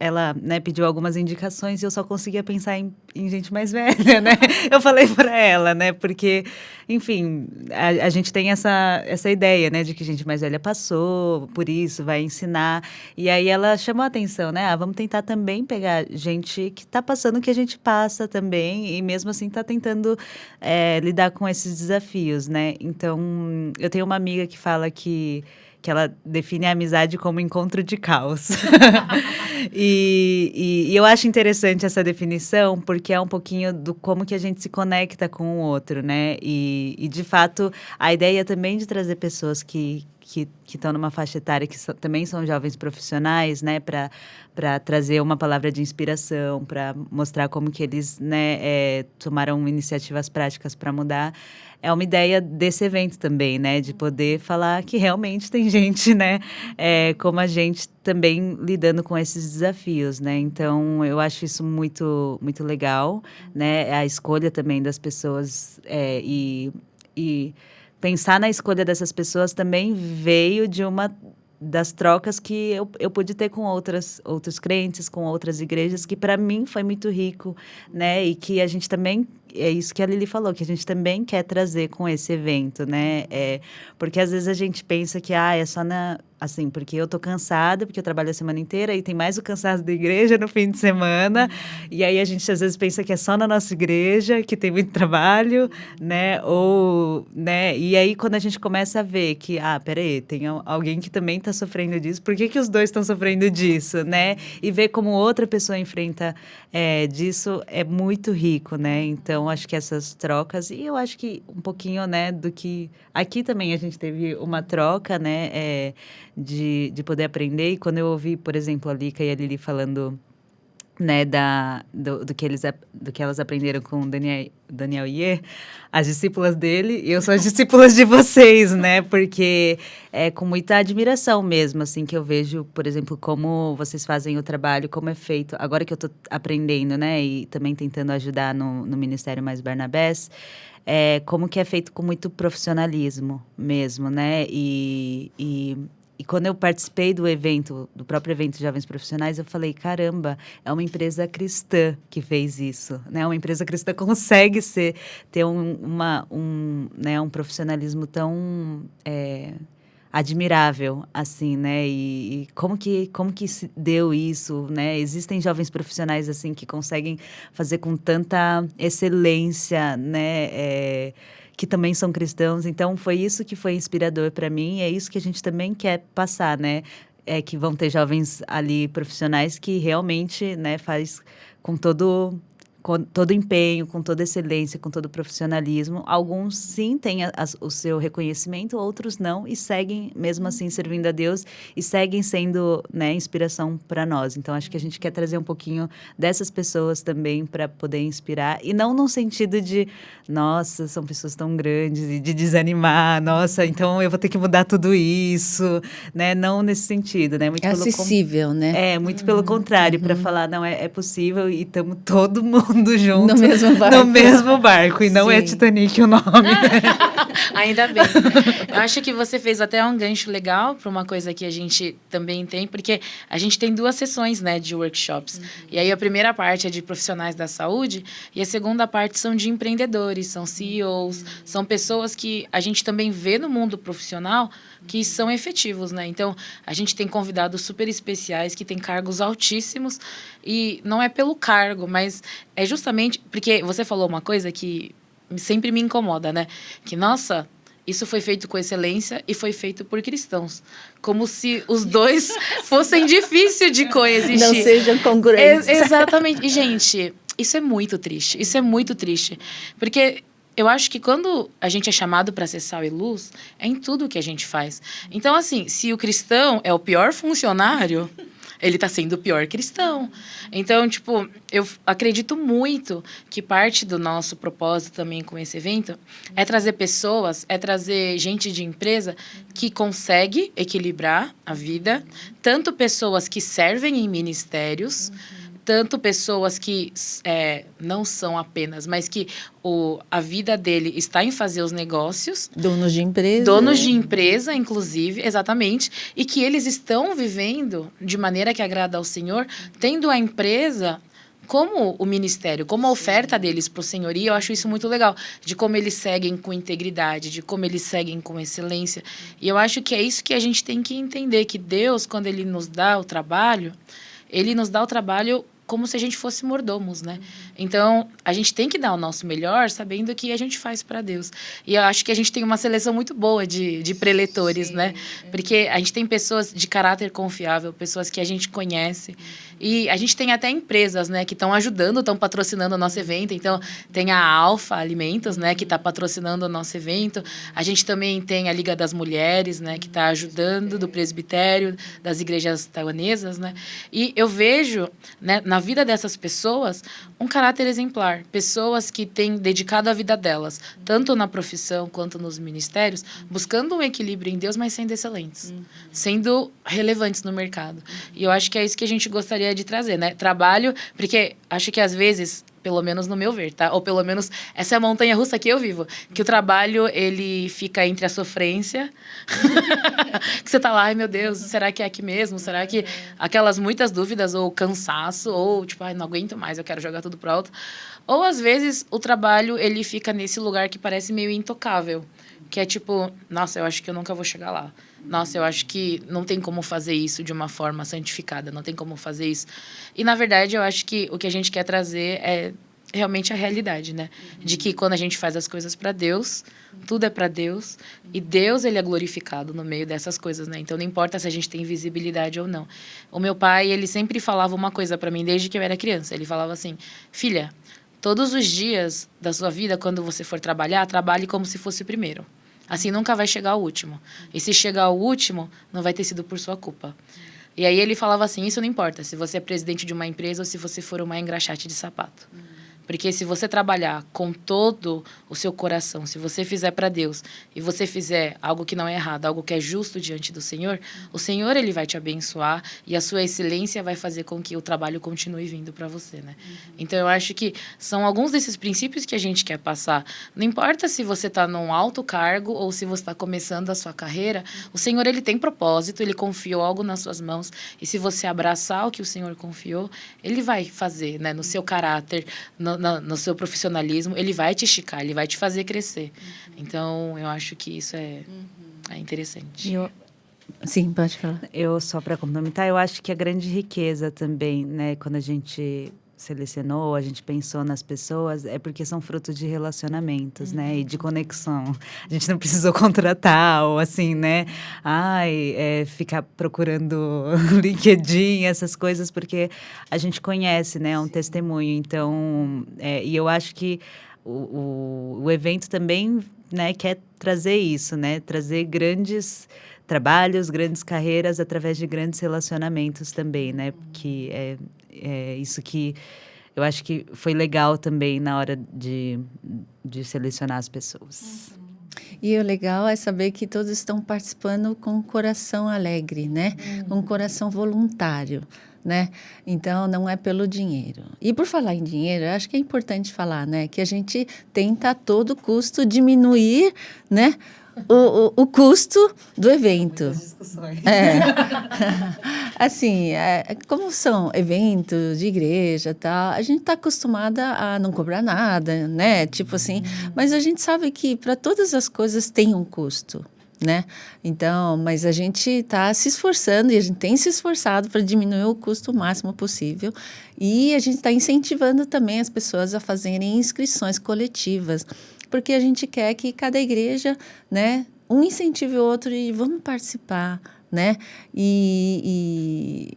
ela, né, pediu algumas indicações e eu só conseguia pensar em gente mais velha, né? Eu falei para ela, né? Porque, enfim, a gente tem essa ideia, né? De que gente mais velha passou por isso, vai ensinar. E aí ela chamou a atenção, né? Vamos tentar também pegar gente que está passando o que a gente passa também e mesmo assim está tentando lidar com esses desafios, né? Então, eu tenho uma amiga que fala que que ela define a amizade como encontro de caos. E eu acho interessante essa definição, porque é um pouquinho do como que a gente se conecta com o outro, né? E de fato, a ideia também de trazer pessoas que estão numa faixa etária que também são jovens profissionais, né, para trazer uma palavra de inspiração, para mostrar como que eles, né, tomaram iniciativas práticas para mudar. É uma ideia desse evento também, né, de poder falar que realmente tem gente, né, como a gente também lidando com esses desafios, né. Então eu acho isso muito, muito legal, né, a escolha também das pessoas e pensar na escolha dessas pessoas também veio de uma das trocas que eu pude ter com outros crentes, com outras igrejas, que para mim foi muito rico, né? E que a gente também, é isso que a Lili falou, que a gente também quer trazer com esse evento, né? Porque às vezes a gente pensa que é só assim, porque eu tô cansada, porque eu trabalho a semana inteira e tem mais o cansaço da igreja no fim de semana. E aí a gente às vezes pensa que é só na nossa igreja, que tem muito trabalho, né? Ou, né? E aí quando a gente começa a ver que, peraí, tem alguém que também tá sofrendo disso, por que os dois estão sofrendo disso, né? E ver como outra pessoa enfrenta disso é muito rico, né? Então, acho que essas trocas, e eu acho que um pouquinho, né, do que... Aqui também a gente teve uma troca, né, de poder aprender, e quando eu ouvi, por exemplo, a Lica e a Lili falando, né, do que elas aprenderam com o Daniel Iê, as discípulas dele, e eu sou as discípulas de vocês, né, porque é com muita admiração mesmo, assim, que eu vejo, por exemplo, como vocês fazem o trabalho, como é feito, agora que eu tô aprendendo, né, e também tentando ajudar no Ministério Mais Barnabés, como que é feito com muito profissionalismo mesmo, né, e quando eu participei do próprio evento de Jovens Profissionais, eu falei, caramba, é uma empresa cristã que fez isso, né? Uma empresa cristã consegue ter um profissionalismo tão admirável, assim, né? E como que se deu isso, né? Existem jovens profissionais, assim, que conseguem fazer com tanta excelência, né? Que também são cristãos. Então, foi isso que foi inspirador para mim. E é isso que a gente também quer passar, né? Que vão ter jovens ali profissionais que realmente, né, faz com todo empenho, com toda excelência, com todo profissionalismo. Alguns, sim, têm o seu reconhecimento, outros não, e seguem, mesmo assim, servindo a Deus, e seguem sendo, né, inspiração para nós. Então, acho que a gente quer trazer um pouquinho dessas pessoas também para poder inspirar, e não no sentido de, nossa, são pessoas tão grandes, e de desanimar, nossa, então eu vou ter que mudar tudo isso, né? Não nesse sentido, né? Muito acessível, né? Muito pelo contrário, para falar, não, é possível e estamos todo mundo junto no mesmo barco. No mesmo barco, e não é Titanic o nome. Ainda bem. Eu acho que você fez até um gancho legal para uma coisa que a gente também tem, porque a gente tem 2 sessões, né, de workshops. E aí a primeira parte é de profissionais da saúde e a segunda parte são de empreendedores, são CEOs, são pessoas que a gente também vê no mundo profissional que são efetivos, né? Então, a gente tem convidados super especiais que têm cargos altíssimos e não é pelo cargo, mas é justamente porque você falou uma coisa que sempre me incomoda, né? Que, nossa, isso foi feito com excelência e foi feito por cristãos. Como se os dois fossem difíceis de coexistir. Não sejam congruentes. Exatamente. E, gente, isso é muito triste. Isso é muito triste. Porque eu acho que quando a gente é chamado para ser sal e luz, é em tudo que a gente faz. Então, assim, se o cristão é o pior funcionário, ele está sendo o pior cristão. Então, tipo, eu acredito muito que parte do nosso propósito também com esse evento é trazer pessoas, é trazer gente de empresa que consegue equilibrar a vida, tanto pessoas que servem em ministérios, tanto pessoas que não são apenas, mas que a vida dele está em fazer os negócios. Donos de empresa. Donos de empresa, inclusive, exatamente. E que eles estão vivendo de maneira que agrada ao Senhor, tendo a empresa como o ministério, como a oferta deles para o Senhor. E eu acho isso muito legal, de como eles seguem com integridade, de como eles seguem com excelência. E eu acho que é isso que a gente tem que entender, que Deus, quando Ele nos dá o trabalho, Ele nos dá o trabalho como se a gente fosse mordomos, né? Então, a gente tem que dar o nosso melhor, sabendo que a gente faz para Deus. E eu acho que a gente tem uma seleção muito boa de preletores, né? Porque a gente tem pessoas de caráter confiável, pessoas que a gente conhece. E a gente tem até empresas, né, que estão ajudando, estão patrocinando o nosso evento. Então, tem a Alfa Alimentos, né, que está patrocinando o nosso evento. A gente também tem a Liga das Mulheres, né, que está ajudando, do presbitério, das igrejas taiwanesas, né? E eu vejo, né, na vida dessas pessoas, um caráter exemplar. Pessoas que têm dedicado a vida delas, tanto na profissão quanto nos ministérios, buscando um equilíbrio em Deus, mas sendo excelentes, sendo relevantes no mercado. E eu acho que é isso que a gente gostaria de trazer, né? Trabalho, porque acho que às vezes, pelo menos no meu ver, tá? Ou pelo menos essa é a montanha-russa que eu vivo, que o trabalho, ele fica entre a sofrência, que você tá lá, ai meu Deus, será que é aqui mesmo? Será que aquelas muitas dúvidas, ou cansaço, ou tipo, ai, não aguento mais, eu quero jogar tudo pro alto. Ou às vezes o trabalho, ele fica nesse lugar que parece meio intocável, que é tipo, nossa, eu acho que eu nunca vou chegar lá. Nossa, eu acho que não tem como fazer isso de uma forma santificada, não tem como fazer isso. E, na verdade, eu acho que o que a gente quer trazer é realmente a realidade, né? De que quando a gente faz as coisas para Deus, tudo é para Deus, e Deus, ele é glorificado no meio dessas coisas, né? Então, não importa se a gente tem visibilidade ou não. O meu pai, ele sempre falava uma coisa para mim desde que eu era criança. Ele falava assim, filha, todos os dias da sua vida, quando você for trabalhar, trabalhe como se fosse o primeiro. Assim nunca vai chegar ao último. E se chegar ao último, não vai ter sido por sua culpa. E aí ele falava assim, isso não importa se você é presidente de uma empresa ou se você for uma engraxate de sapato. Porque se você trabalhar com todo o seu coração, se você fizer para Deus e você fizer algo que não é errado, algo que é justo diante do Senhor, o Senhor, ele vai te abençoar e a sua excelência vai fazer com que o trabalho continue vindo para você, né? Então, eu acho que são alguns desses princípios que a gente quer passar. Não importa se você está num alto cargo ou se você está começando a sua carreira, o Senhor, ele tem propósito, ele confiou algo nas suas mãos e se você abraçar o que o Senhor confiou, ele vai fazer, né? No seu caráter, no seu profissionalismo, ele vai te esticar, ele vai te fazer crescer. Então, eu acho que isso é interessante. Sim, pode falar. Eu, só para complementar, eu acho que a grande riqueza também, né, quando a gente selecionou, a gente pensou nas pessoas, é porque são frutos de relacionamentos, né, e de conexão. A gente não precisou contratar, ou assim, né, ficar procurando LinkedIn, essas coisas, porque a gente conhece, né, é um testemunho. Então, e eu acho que o evento também, né, quer trazer isso, né, trazer grandes trabalhos, grandes carreiras através de grandes relacionamentos também, né? Que é isso que eu acho que foi legal também na hora de selecionar as pessoas. E o legal é saber que todos estão participando com um coração alegre, né? Com um coração voluntário, né? Então, não é pelo dinheiro. E por falar em dinheiro, eu acho que é importante falar, né? Que a gente tenta a todo custo diminuir, né? O custo do evento. Muitas discussões. Assim, como são eventos de igreja e tal, a gente está acostumada a não cobrar nada, né? Tipo assim, mas a gente sabe que para todas as coisas tem um custo, né? Então, mas a gente está se esforçando e a gente tem se esforçado para diminuir o custo o máximo possível e a gente está incentivando também as pessoas a fazerem inscrições coletivas, porque a gente quer que cada igreja, né, um incentive o outro e vamos participar, né?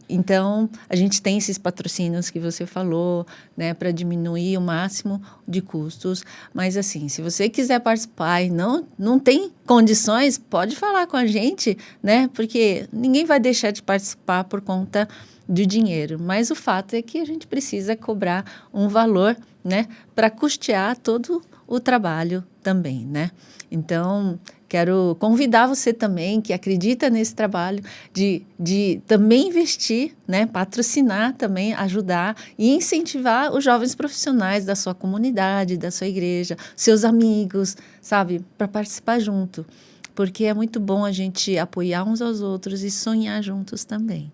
Então, a gente tem esses patrocínios que você falou, né, para diminuir o máximo de custos. Mas, assim, se você quiser participar e não tem condições, pode falar com a gente, né? Porque ninguém vai deixar de participar por conta de dinheiro. Mas o fato é que a gente precisa cobrar um valor, né, para custear todo o trabalho também, né? Então, quero convidar você também, que acredita nesse trabalho, de também investir, né? Patrocinar também, ajudar e incentivar os jovens profissionais da sua comunidade, da sua igreja, seus amigos, sabe? Para participar junto. Porque é muito bom a gente apoiar uns aos outros e sonhar juntos também.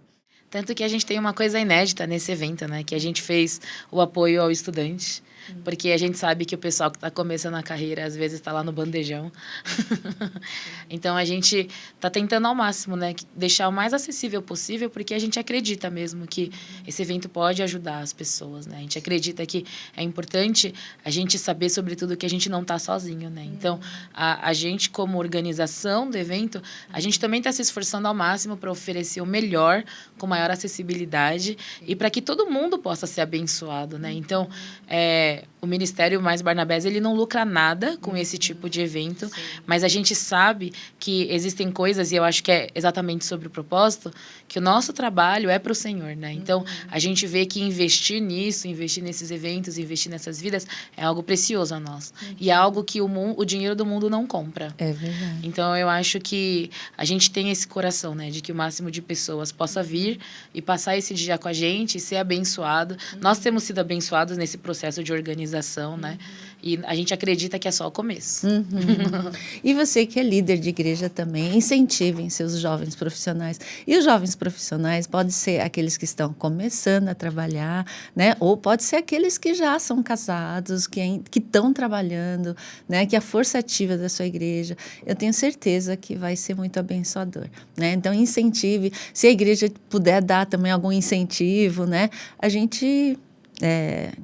Tanto que a gente tem uma coisa inédita nesse evento, né? Que a gente fez o apoio ao estudante. Porque a gente sabe que o pessoal que está começando a carreira, às vezes, está lá no bandejão. Então, a gente está tentando ao máximo, né? Deixar o mais acessível possível, porque a gente acredita mesmo que esse evento pode ajudar as pessoas, né? A gente acredita que é importante a gente saber, sobretudo, que a gente não está sozinho, né? Então, a gente, como organização do evento, a gente também está se esforçando ao máximo para oferecer o melhor, com maior acessibilidade, e para que todo mundo possa ser abençoado, né? Então, o Ministério Mais Barnabés, ele não lucra nada com esse tipo de evento, mas a gente sabe que existem coisas, e eu acho que é exatamente sobre o propósito, que o nosso trabalho é para o Senhor, né? Então, a gente vê que investir nisso, investir nesses eventos, investir nessas vidas, é algo precioso a nós. E é algo que o dinheiro do mundo não compra. É verdade. Então, eu acho que a gente tem esse coração, né? De que o máximo de pessoas possa vir e passar esse dia com a gente e ser abençoado. Nós temos sido abençoados nesse processo de organização, né? E a gente acredita que é só o começo. E você que é líder de igreja também, incentivem seus jovens profissionais. E os jovens profissionais podem ser aqueles que estão começando a trabalhar, né? Ou pode ser aqueles que já são casados, que estão trabalhando, né? Que é a força ativa da sua igreja. Eu tenho certeza que vai ser muito abençoador, né? Então, incentive. Se a igreja puder dar também algum incentivo, né? A gente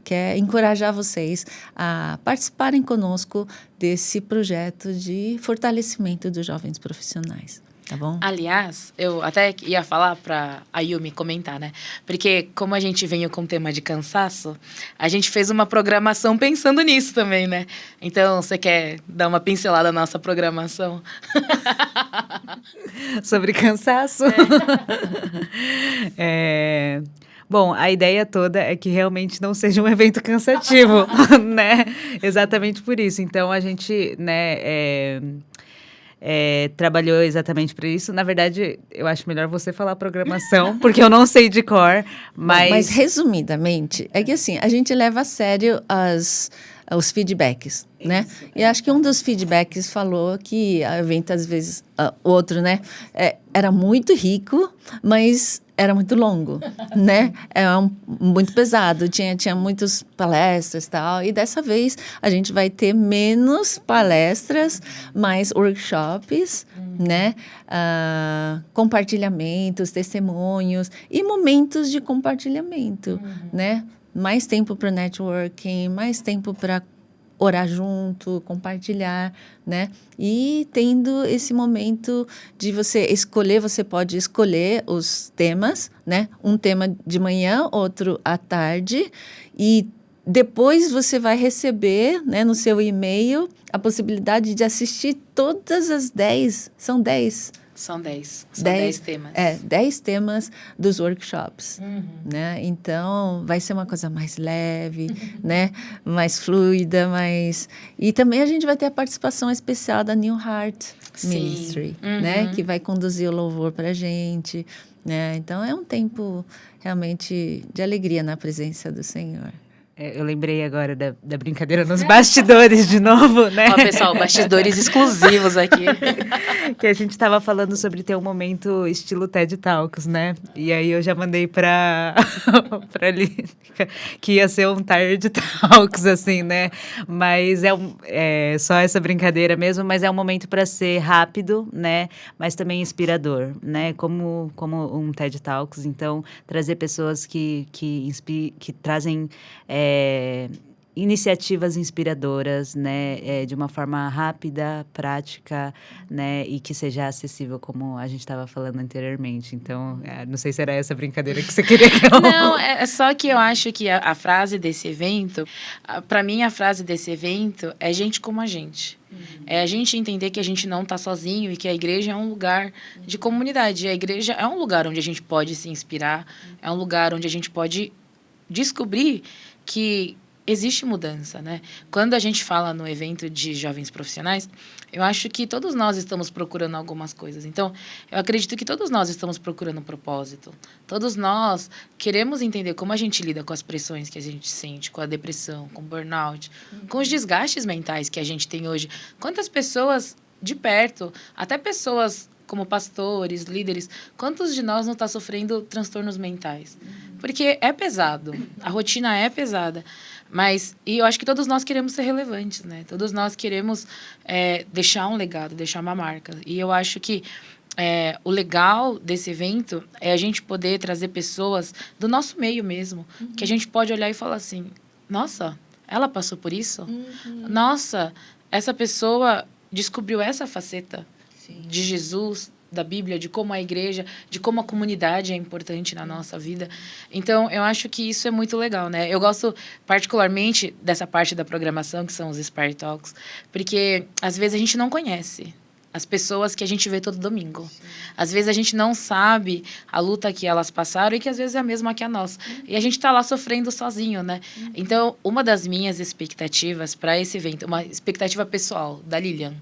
quer encorajar vocês a participarem conosco desse projeto de fortalecimento dos jovens profissionais. Tá bom? Aliás, eu até ia falar para a Yumi comentar, né? Porque como a gente veio com o tema de cansaço, a gente fez uma programação pensando nisso também, né? Então, você quer dar uma pincelada na nossa programação? Sobre cansaço? Bom, a ideia toda é que realmente não seja um evento cansativo, né? Exatamente por isso. Então, a gente, né, trabalhou exatamente para isso. Na verdade, eu acho melhor você falar a programação, porque eu não sei de cor, mas... Bom, mas resumidamente, é que assim, a gente leva a sério os feedbacks, né? E acho que um dos feedbacks falou que o evento, às vezes, outro, né? Era muito rico, mas era muito longo, né? Muito pesado, tinha muitas palestras e tal. E dessa vez a gente vai ter menos palestras, mais workshops, né? Compartilhamentos, testemunhos e momentos de compartilhamento, né? Mais tempo para networking, mais tempo para orar junto, compartilhar, né? E tendo esse momento de você escolher, você pode escolher os temas, né? Um tema de manhã, outro à tarde, e depois você vai receber, né, no seu e-mail a possibilidade de assistir todas as 10, são 10. São 10. São 10 temas. 10 temas dos workshops, né? Então, vai ser uma coisa mais leve, né? Mais fluida, E também a gente vai ter a participação especial da New Heart Ministry, né? Que vai conduzir o louvor para a gente, né? Então, é um tempo realmente de alegria na presença do Senhor. Eu lembrei agora da brincadeira nos bastidores de novo, né? Ó, pessoal, bastidores exclusivos aqui. Que a gente estava falando sobre ter um momento estilo TED Talks, né? E aí eu já mandei para Línica que ia ser um TED Talks, assim, né? Mas é só essa brincadeira mesmo, mas é um momento para ser rápido, né? Mas também inspirador, né? Como um TED Talks. Então, trazer pessoas que trazem... iniciativas inspiradoras, né, de uma forma rápida, prática, né, e que seja acessível, como a gente estava falando anteriormente. Então, não sei se era essa brincadeira que você queria que eu... Não, é só que eu acho que a frase desse evento, para mim a frase desse evento é gente como a gente. É a gente entender que a gente não está sozinho e que a igreja é um lugar de comunidade. A igreja é um lugar onde a gente pode se inspirar, é um lugar onde a gente pode descobrir que existe mudança, né? Quando a gente fala no evento de jovens profissionais, eu acho que todos nós estamos procurando algumas coisas. Então, eu acredito que todos nós estamos procurando um propósito. Todos nós queremos entender como a gente lida com as pressões que a gente sente, com a depressão, com o burnout, com os desgastes mentais que a gente tem hoje. Quantas pessoas de perto, até pessoas como pastores, líderes, quantos de nós não está sofrendo transtornos mentais? Porque é pesado, a rotina é pesada. E eu acho que todos nós queremos ser relevantes, né? Todos nós queremos deixar um legado, deixar uma marca. E eu acho que o legal desse evento é a gente poder trazer pessoas do nosso meio mesmo, que a gente pode olhar e falar assim, nossa, ela passou por isso? Nossa, essa pessoa descobriu essa faceta de Jesus, da Bíblia, de como a igreja, de como a comunidade é importante na nossa vida. Então, eu acho que isso é muito legal, né? Eu gosto particularmente dessa parte da programação, que são os Inspire Talks, porque às vezes a gente não conhece as pessoas que a gente vê todo domingo. Às vezes a gente não sabe a luta que elas passaram e que às vezes é a mesma que a nossa. E a gente está lá sofrendo sozinho, né? Então, uma das minhas expectativas para esse evento, uma expectativa pessoal da Lilian,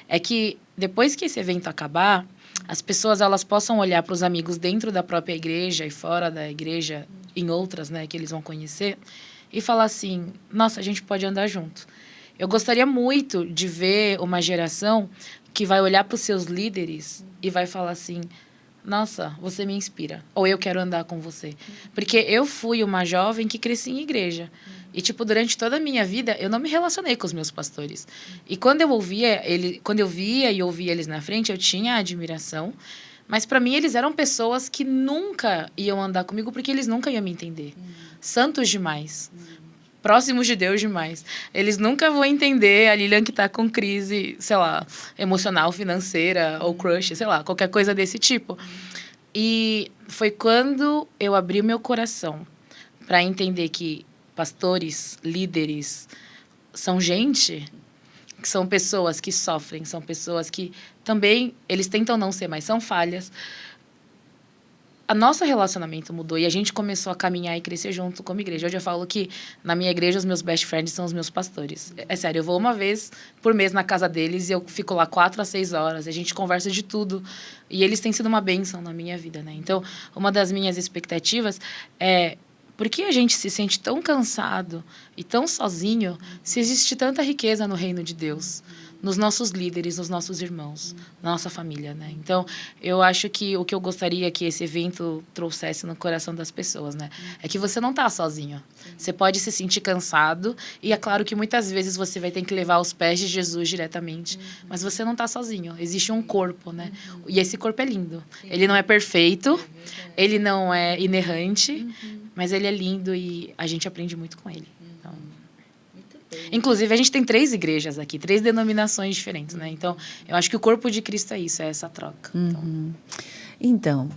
é que depois que esse evento acabar, as pessoas elas possam olhar para os amigos dentro da própria igreja e fora da igreja, em outras, né, que eles vão conhecer, e falar assim, nossa, a gente pode andar junto. Eu gostaria muito de ver uma geração que vai olhar para os seus líderes e vai falar assim, nossa, você me inspira, ou eu quero andar com você. Porque eu fui uma jovem que cresci em igreja. E, durante toda a minha vida, eu não me relacionei com os meus pastores. E quando eu via e ouvia eles na frente, eu tinha admiração. Mas, para mim, eles eram pessoas que nunca iam andar comigo, porque eles nunca iam me entender. Santos demais. Próximos de Deus demais. Eles nunca vão entender a Lilian que está com crise, sei lá, emocional, financeira, ou crush, sei lá, qualquer coisa desse tipo. E foi quando eu abri o meu coração para entender que pastores, líderes, são gente, que são pessoas que sofrem, são pessoas que também, eles tentam não ser, mas são falhas. O nosso relacionamento mudou e a gente começou a caminhar e crescer junto como igreja. Hoje eu falo que na minha igreja os meus best friends são os meus pastores. É sério, eu vou uma vez por mês na casa deles e eu fico lá 4 a 6 horas. A gente conversa de tudo e eles têm sido uma bênção na minha vida, né? Então, uma das minhas expectativas é por que a gente se sente tão cansado e tão sozinho se existe tanta riqueza no reino de Deus, nos nossos líderes, nos nossos irmãos, na nossa família, né? Então, eu acho que o que eu gostaria que esse evento trouxesse no coração das pessoas, né? É que você não está sozinho. Você pode se sentir cansado e é claro que muitas vezes você vai ter que levar aos pés de Jesus diretamente, mas você não está sozinho. Existe um corpo, né? E esse corpo é lindo. Ele não é perfeito, ele não é inerrante, mas ele é lindo e a gente aprende muito com ele. Então, inclusive, a gente tem 3 igrejas aqui, 3 denominações diferentes, né? Então, eu acho que o corpo de Cristo é isso, é essa troca. Então,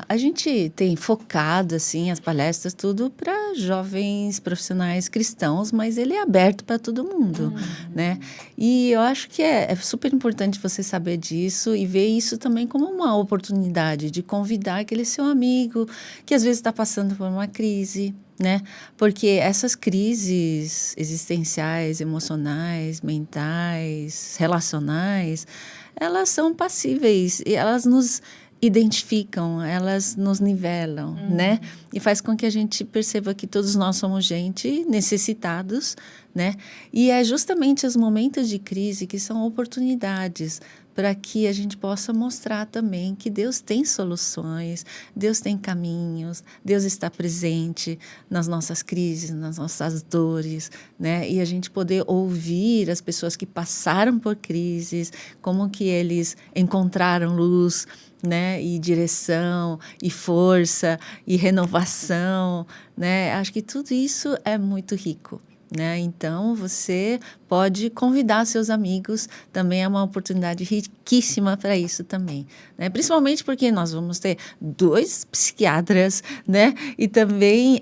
a gente tem focado, assim, as palestras, tudo para jovens profissionais cristãos, mas ele é aberto para todo mundo, né? E eu acho que é super importante você saber disso e ver isso também como uma oportunidade de convidar aquele seu amigo que às vezes está passando por uma crise, né? Porque essas crises existenciais, emocionais, mentais, relacionais, elas são passíveis e elas nos identificam, elas nos nivelam, né? E faz com que a gente perceba que todos nós somos gente necessitados, né? E é justamente os momentos de crise que são oportunidades para que a gente possa mostrar também que Deus tem soluções, Deus tem caminhos, Deus está presente nas nossas crises, nas nossas dores, né? E a gente poder ouvir as pessoas que passaram por crises, como que eles encontraram luz, né? E direção, e força, e renovação, né? Acho que tudo isso é muito rico. Né? Então, você pode convidar seus amigos, também é uma oportunidade riquíssima para isso também. Né? Principalmente porque nós vamos ter 2 psiquiatras, né? E também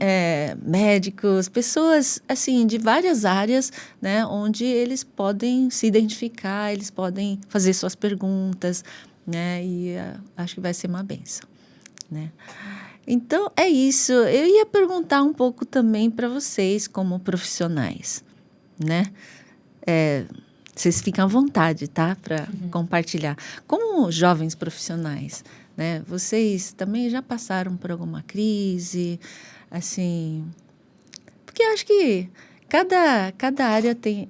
médicos, pessoas assim, de várias áreas, né? Onde eles podem se identificar, eles podem fazer suas perguntas, né? E acho que vai ser uma bênção, né? Então, é isso. Eu ia perguntar um pouco também para vocês, como profissionais, né? Vocês ficam à vontade, tá? Para compartilhar. Como jovens profissionais, né? Vocês também já passaram por alguma crise, assim... Porque eu acho que cada área tem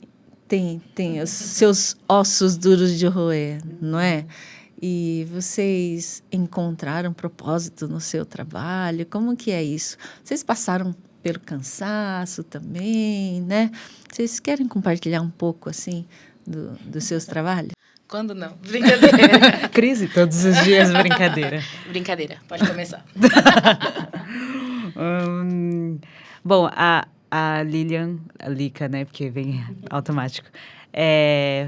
os seus ossos duros de roer, não é? E vocês encontraram propósito no seu trabalho? Como que é isso? Vocês passaram pelo cansaço também, né? Vocês querem compartilhar um pouco, assim, dos seus trabalhos? Quando não? Brincadeira. Crise todos os dias, brincadeira. Brincadeira, pode começar. Bom, a Lilian, a Lica, né, porque vem automático,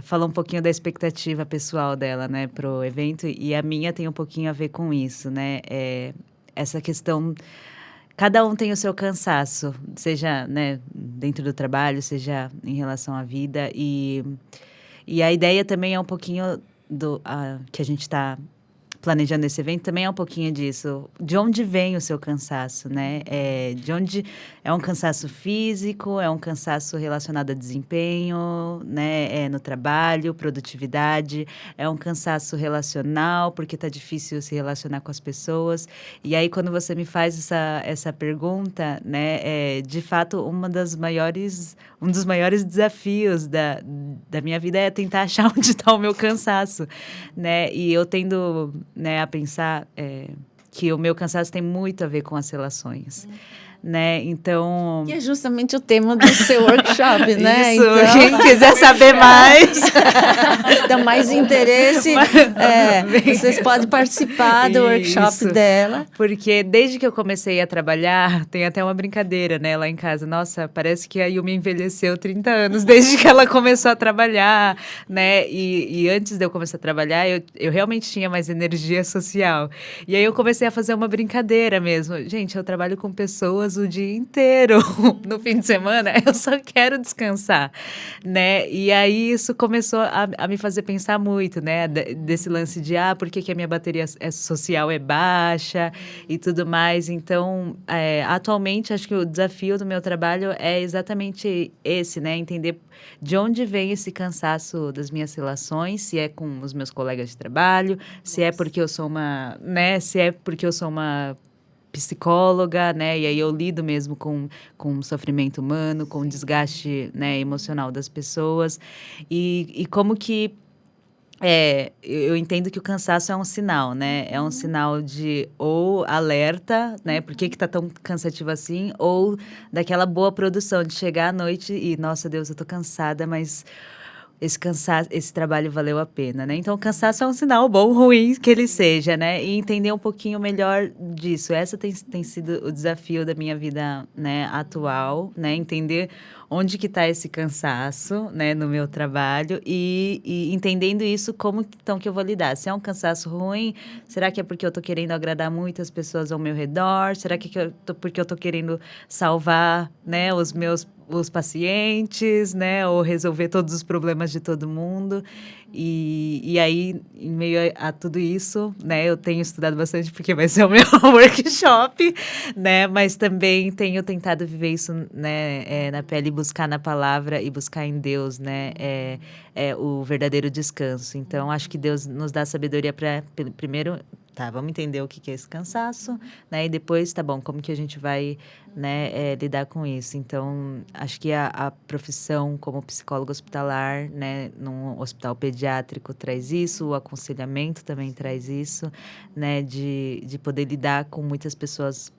falou um pouquinho da expectativa pessoal dela, né, pro evento, e a minha tem um pouquinho a ver com isso, né, essa questão, cada um tem o seu cansaço, seja, né, dentro do trabalho, seja em relação à vida, e a ideia também é um pouquinho que a gente está planejando esse evento, também é um pouquinho disso. De onde vem o seu cansaço, né? De onde é um cansaço físico, é um cansaço relacionado a desempenho, né? No trabalho, produtividade, é um cansaço relacional, porque está difícil se relacionar com as pessoas. E aí, quando você me faz essa pergunta, né? De fato, um dos maiores desafios da minha vida é tentar achar onde está o meu cansaço, né? E eu tendo, né, a pensar que o meu cansaço tem muito a ver com as relações, né? Então... Que é justamente o tema do seu workshop, né? Isso, então... quem quiser saber mais... Dá mais interesse, vocês podem participar do workshop dela. Porque desde que eu comecei a trabalhar, tem até uma brincadeira, né, lá em casa. Nossa, parece que a Yumi envelheceu 30 anos desde que ela começou a trabalhar, né? E antes de eu começar a trabalhar, eu realmente tinha mais energia social. E aí eu comecei a fazer uma brincadeira mesmo. Gente, eu trabalho com pessoas o dia inteiro. No fim de semana, eu só quero descansar, né? E aí isso começou a me fazer pensar muito, né? Desse lance de, por que a minha bateria social é baixa e tudo mais. Então, atualmente, acho que o desafio do meu trabalho é exatamente esse, né? Entender de onde vem esse cansaço das minhas relações, se é com os meus colegas de trabalho, se é porque eu sou uma psicóloga, né? E aí eu lido mesmo com o sofrimento humano, com o desgaste, né, emocional das pessoas. E como que... eu entendo que o cansaço é um sinal, né? É um sinal de ou alerta, né? Por que tá tão cansativo assim? Ou daquela boa produção, de chegar à noite e, nossa, Deus, eu tô cansada, mas... esse trabalho valeu a pena, né? Então, o cansaço é um sinal bom ou ruim que ele seja, né? E entender um pouquinho melhor disso. Essa tem sido o desafio da minha vida, né, atual, né? Entender onde que está esse cansaço, né, no meu trabalho e entendendo isso, como então que eu vou lidar. Se é um cansaço ruim, será que é porque eu estou querendo agradar muitas pessoas ao meu redor? Será que porque eu estou querendo salvar, né, os pacientes, né, ou resolver todos os problemas de todo mundo? E aí, em meio a tudo isso, né, eu tenho estudado bastante porque vai ser o meu workshop, né, mas também tenho tentado viver isso, né, na pele, buscar na palavra e buscar em Deus, né, o verdadeiro descanso. Então, acho que Deus nos dá sabedoria para, primeiro, vamos entender o que é esse cansaço, né, e depois, bom, como que a gente vai, né, lidar com isso. Então, acho que a profissão como psicólogo hospitalar, né, num hospital pediátrico traz isso, o aconselhamento também traz isso, né, de poder lidar com muitas pessoas,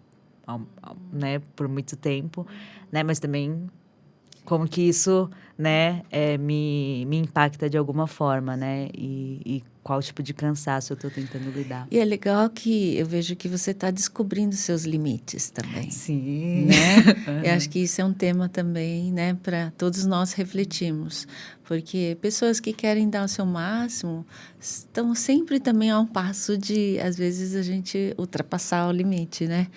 né, por muito tempo, né, mas também como que isso, né, me impacta de alguma forma, né, e qual tipo de cansaço eu estou tentando lidar. E é legal que eu vejo que você está descobrindo seus limites também. Sim. Né? Eu acho que isso é um tema também, né, para todos nós refletirmos. Porque pessoas que querem dar o seu máximo estão sempre também a um passo de, às vezes, a gente ultrapassar o limite, né?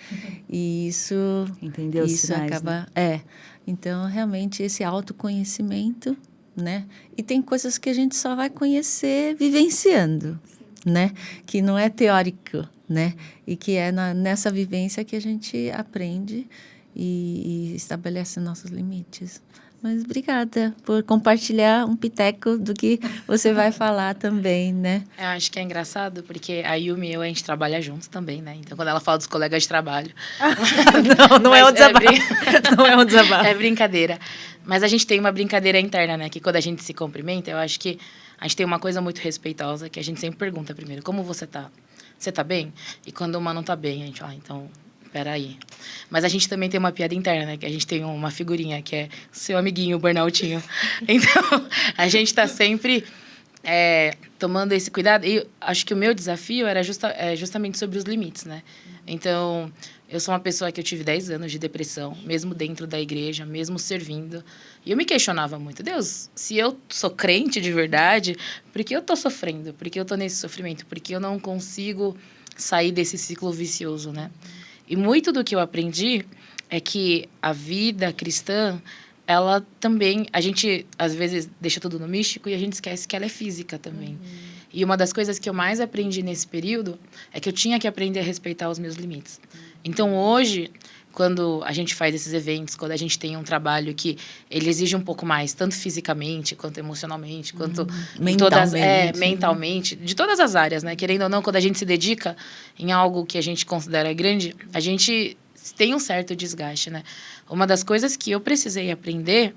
E isso... Entendeu os sinais, acaba... né? Então, realmente, esse autoconhecimento, né? E tem coisas que a gente só vai conhecer vivenciando, né? Que não é teórico, né? E que é nessa vivência que a gente aprende e estabelece nossos limites. Mas obrigada por compartilhar um piteco do que você vai falar também, né? Eu acho que é engraçado, porque a Yumi e eu, a gente trabalha juntos também, né? Então, quando ela fala dos colegas de trabalho... não é um desabafo. Não é um desabafo. É brincadeira. Mas a gente tem uma brincadeira interna, né? Que quando a gente se cumprimenta, eu acho que a gente tem uma coisa muito respeitosa, que a gente sempre pergunta primeiro, como você tá? Você tá bem? E quando uma não tá bem, a gente fala, então, peraí. Mas a gente também tem uma piada interna, né? Que a gente tem uma figurinha, que é seu amiguinho, o burnoutinho. Então, a gente tá sempre tomando esse cuidado. E acho que o meu desafio era justamente sobre os limites, né? Então, eu sou uma pessoa que eu tive 10 anos de depressão, mesmo dentro da igreja, mesmo servindo. E eu me questionava muito, Deus, se eu sou crente de verdade, por que eu tô sofrendo? Por que eu tô nesse sofrimento? Por que eu não consigo sair desse ciclo vicioso, né? E muito do que eu aprendi é que a vida cristã, ela também, a gente às vezes deixa tudo no místico e a gente esquece que ela é física também. E uma das coisas que eu mais aprendi nesse período é que eu tinha que aprender a respeitar os meus limites. Então, hoje, quando a gente faz esses eventos, quando a gente tem um trabalho que ele exige um pouco mais, tanto fisicamente, quanto emocionalmente, quanto mentalmente, de todas as áreas, né? Querendo ou não, quando a gente se dedica em algo que a gente considera grande, a gente tem um certo desgaste, né? Uma das coisas que eu precisei aprender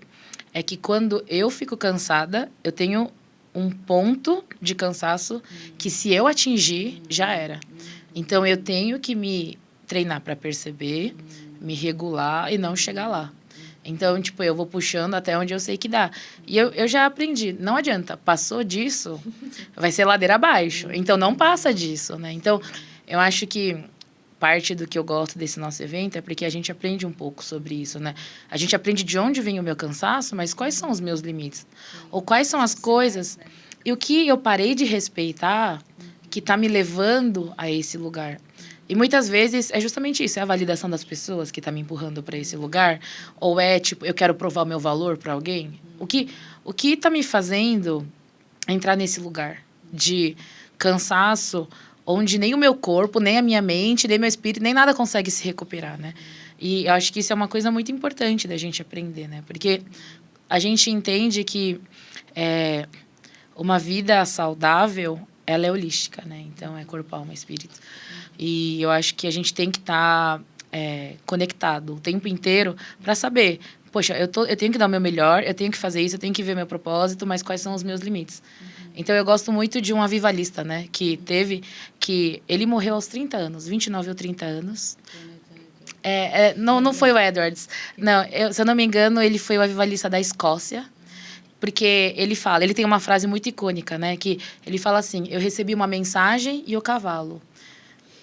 é que quando eu fico cansada, eu tenho um ponto de cansaço que, se eu atingir, já era. Então, eu tenho que me treinar para perceber, me regular e não chegar lá. Então, tipo, eu vou puxando até onde eu sei que dá. E eu já aprendi, não adianta, passou disso, vai ser ladeira abaixo. Então, não passa disso, né? Então, eu acho que parte do que eu gosto desse nosso evento é porque a gente aprende um pouco sobre isso, né? A gente aprende de onde vem o meu cansaço, mas quais são os meus limites? Ou quais são as coisas e o que eu parei de respeitar que está me levando a esse lugar. E muitas vezes é justamente isso, é a validação das pessoas que está me empurrando para esse lugar, ou é tipo, eu quero provar o meu valor para alguém. O que está me fazendo entrar nesse lugar de cansaço, onde nem o meu corpo, nem a minha mente, nem meu espírito, nem nada consegue se recuperar, né? E eu acho que isso é uma coisa muito importante da gente aprender, né? Porque a gente entende que uma vida saudável, ela é holística, né? Então, é corpo, alma, espírito. E eu acho que a gente tem que estar conectado o tempo inteiro para saber, poxa, eu tenho que dar o meu melhor, eu tenho que fazer isso, eu tenho que ver meu propósito, mas quais são os meus limites? Então, eu gosto muito de um avivalista, né? Que ele morreu aos 30 anos, 29 ou 30 anos. Não foi o Edwards. Não, se eu não me engano, ele foi o avivalista da Escócia. Porque ele tem uma frase muito icônica, né? Que ele fala assim, eu recebi uma mensagem e o cavalo.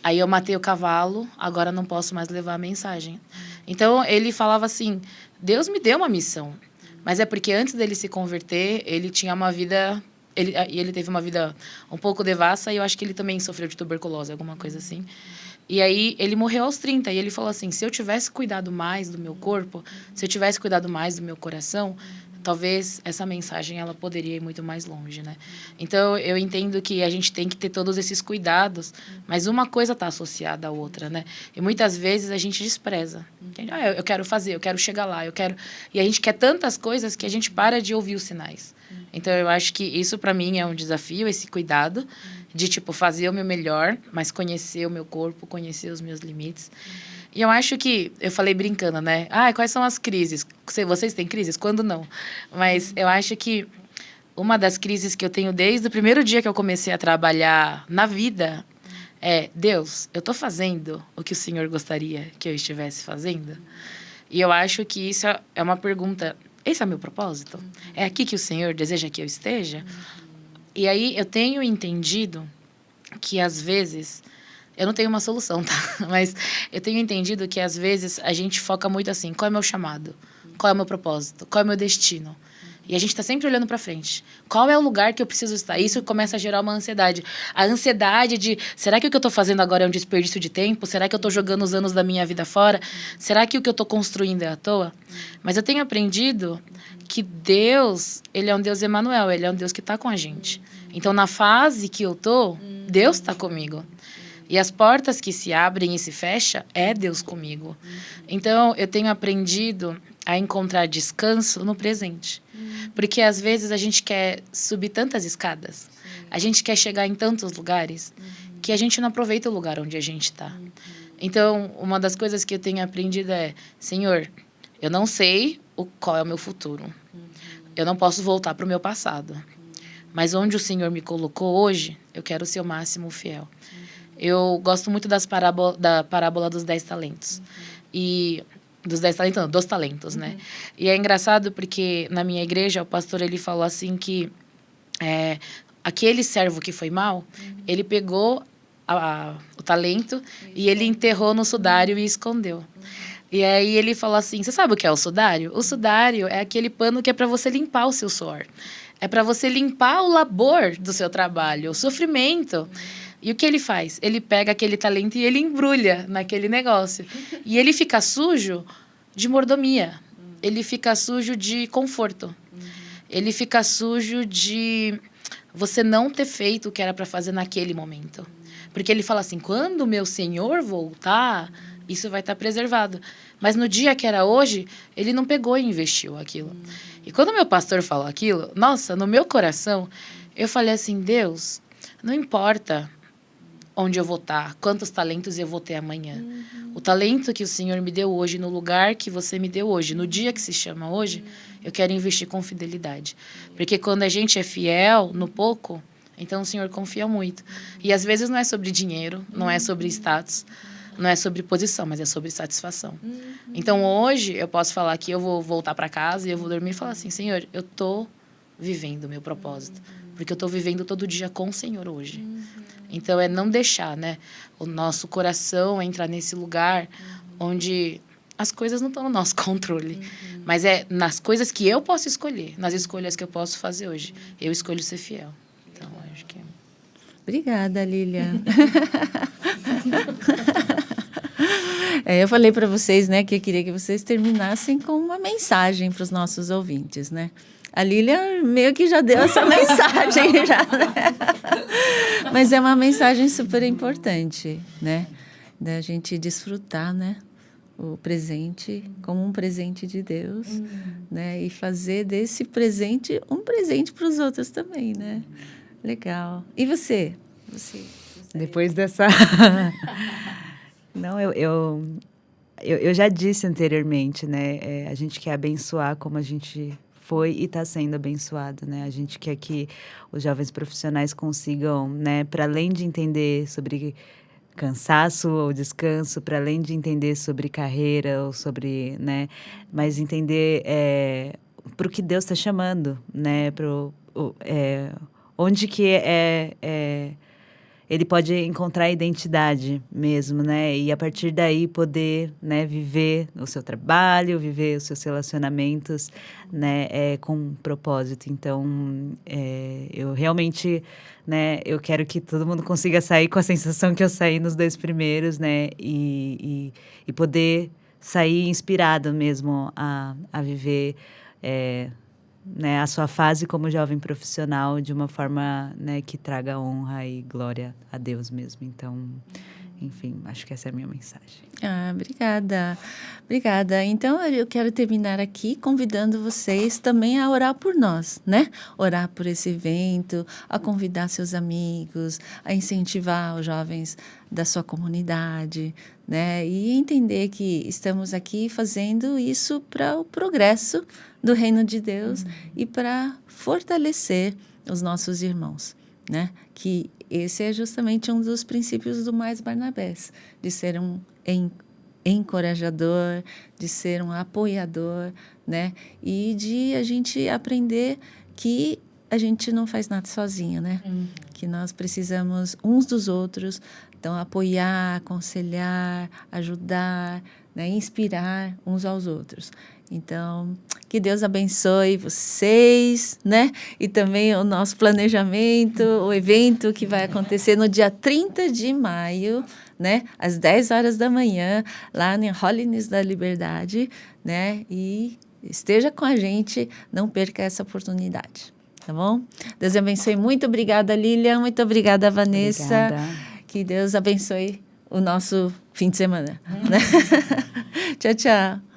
Aí eu matei o cavalo, agora não posso mais levar a mensagem. Então, ele falava assim, Deus me deu uma missão. Mas é porque antes dele se converter, ele tinha uma vida... Ele teve uma vida um pouco devassa e eu acho que ele também sofreu de tuberculose, alguma coisa assim. E aí, ele morreu aos 30 e ele falou assim, se eu tivesse cuidado mais do meu corpo, se eu tivesse cuidado mais do meu coração, talvez essa mensagem ela poderia ir muito mais longe, né? Então, eu entendo que a gente tem que ter todos esses cuidados, mas uma coisa está associada à outra, né? E muitas vezes a gente despreza. Eu quero fazer, eu quero chegar lá, eu quero... E a gente quer tantas coisas que a gente para de ouvir os sinais. Então, eu acho que isso, para mim, é um desafio, esse cuidado de, tipo, fazer o meu melhor, mas conhecer o meu corpo, conhecer os meus limites. E eu acho que, eu falei brincando, né? Quais são as crises? Vocês têm crises? Quando não? Mas eu acho que uma das crises que eu tenho desde o primeiro dia que eu comecei a trabalhar na vida é, Deus, eu estou fazendo o que o Senhor gostaria que eu estivesse fazendo? E eu acho que isso é uma pergunta, esse é o meu propósito? É aqui que o Senhor deseja que eu esteja? E aí eu tenho entendido que, às vezes... Eu não tenho uma solução, tá? Mas eu tenho entendido que, às vezes, a gente foca muito assim, qual é o meu chamado? Qual é o meu propósito? Qual é o meu destino? E a gente está sempre olhando para frente. Qual é o lugar que eu preciso estar? Isso começa a gerar uma ansiedade. A ansiedade de, será que o que eu estou fazendo agora é um desperdício de tempo? Será que eu estou jogando os anos da minha vida fora? Será que o que eu estou construindo é à toa? Mas eu tenho aprendido que Deus, Ele é um Deus Emanuel, Ele é um Deus que está com a gente. Então, na fase que eu estou, Deus está comigo. E as portas que se abrem e se fecham, é Deus comigo. Então, eu tenho aprendido a encontrar descanso no presente. Porque, às vezes, a gente quer subir tantas escadas, a gente quer chegar em tantos lugares, que a gente não aproveita o lugar onde a gente está. Então, uma das coisas que eu tenho aprendido é, Senhor, eu não sei qual é o meu futuro. Eu não posso voltar para o meu passado. Mas onde o Senhor me colocou hoje, eu quero ser o máximo fiel. Eu gosto muito da parábola dos 10 talentos. E dos 10 talentos, não, dos talentos, né? E é engraçado porque na minha igreja, o pastor, ele falou assim que aquele servo que foi mal, ele pegou o talento e ele enterrou no sudário e escondeu. E aí ele falou assim, você sabe o que é o sudário? O sudário é aquele pano que é para você limpar o seu suor. É para você limpar o labor do seu trabalho, o sofrimento. E o que ele faz? Ele pega aquele talento e ele embrulha naquele negócio. E ele fica sujo de mordomia. Ele fica sujo de conforto. Ele fica sujo de você não ter feito o que era para fazer naquele momento. Porque ele fala assim, quando o meu Senhor voltar, isso vai estar preservado. Mas no dia que era hoje, ele não pegou e investiu aquilo. E quando o meu pastor falou aquilo, nossa, no meu coração, eu falei assim, Deus, não importa onde eu vou estar, quantos talentos eu vou ter amanhã. O talento que o Senhor me deu hoje, no lugar que você me deu hoje, no dia que se chama hoje, eu quero investir com fidelidade. Porque quando a gente é fiel no pouco, então o Senhor confia muito. E às vezes não é sobre dinheiro, não é sobre status, não é sobre posição, mas é sobre satisfação. Então hoje eu posso falar que eu vou voltar para casa e eu vou dormir e falar assim, Senhor, eu tô vivendo o meu propósito. Porque eu tô vivendo todo dia com o Senhor hoje. Então é não deixar, né, o nosso coração entrar nesse lugar onde as coisas não estão no nosso controle. Mas é nas coisas que eu posso escolher, nas escolhas que eu posso fazer hoje. Eu escolho ser fiel. Então, acho que Obrigada, Lilian. Eu falei para vocês, né, que eu queria que vocês terminassem com uma mensagem para os nossos ouvintes, né? A Lilian meio que já deu essa mensagem, já, né? Mas é uma mensagem super importante, né? Da gente desfrutar, né? O presente como um presente de Deus, né? E fazer desse presente um presente para os outros também, né? Legal. E você? Depois dessa... Não, eu já disse anteriormente, né? A gente quer abençoar como a gente foi e está sendo abençoado, né? A gente quer que os jovens profissionais consigam, né? Para além de entender sobre cansaço ou descanso, para além de entender sobre carreira ou sobre, né? Mas entender para o que Deus está chamando, né? Onde que ele pode encontrar a identidade mesmo, né? E a partir daí poder, né, viver o seu trabalho, viver os seus relacionamentos, né, com propósito. Então, eu realmente, né, eu quero que todo mundo consiga sair com a sensação que eu saí nos 2 primeiros, né? E poder sair inspirado mesmo a viver né, a sua fase como jovem profissional de uma forma, né, que traga honra e glória a Deus mesmo. Então, enfim, acho que essa é a minha mensagem. Obrigada. Obrigada. Então, eu quero terminar aqui convidando vocês também a orar por nós, né? Orar por esse evento, a convidar seus amigos, a incentivar os jovens da sua comunidade, né? E entender que estamos aqui fazendo isso para o progresso do reino de Deus e para fortalecer os nossos irmãos, né? Que esse é justamente um dos princípios do Mais Barnabés, de ser um encorajador, de ser um apoiador, né? E de a gente aprender que a gente não faz nada sozinho, né? Que nós precisamos uns dos outros, então apoiar, aconselhar, ajudar, né? Inspirar uns aos outros. Então, que Deus abençoe vocês, né? E também o nosso planejamento, o evento que vai acontecer no dia 30 de maio, né? Às 10 horas da manhã, lá em Holiness da Liberdade, né? E esteja com a gente, não perca essa oportunidade, tá bom? Deus abençoe. Muito obrigada, Lilian. Muito obrigada, Vanessa. Obrigada. Que Deus abençoe o nosso fim de semana, né? Tchau, tchau.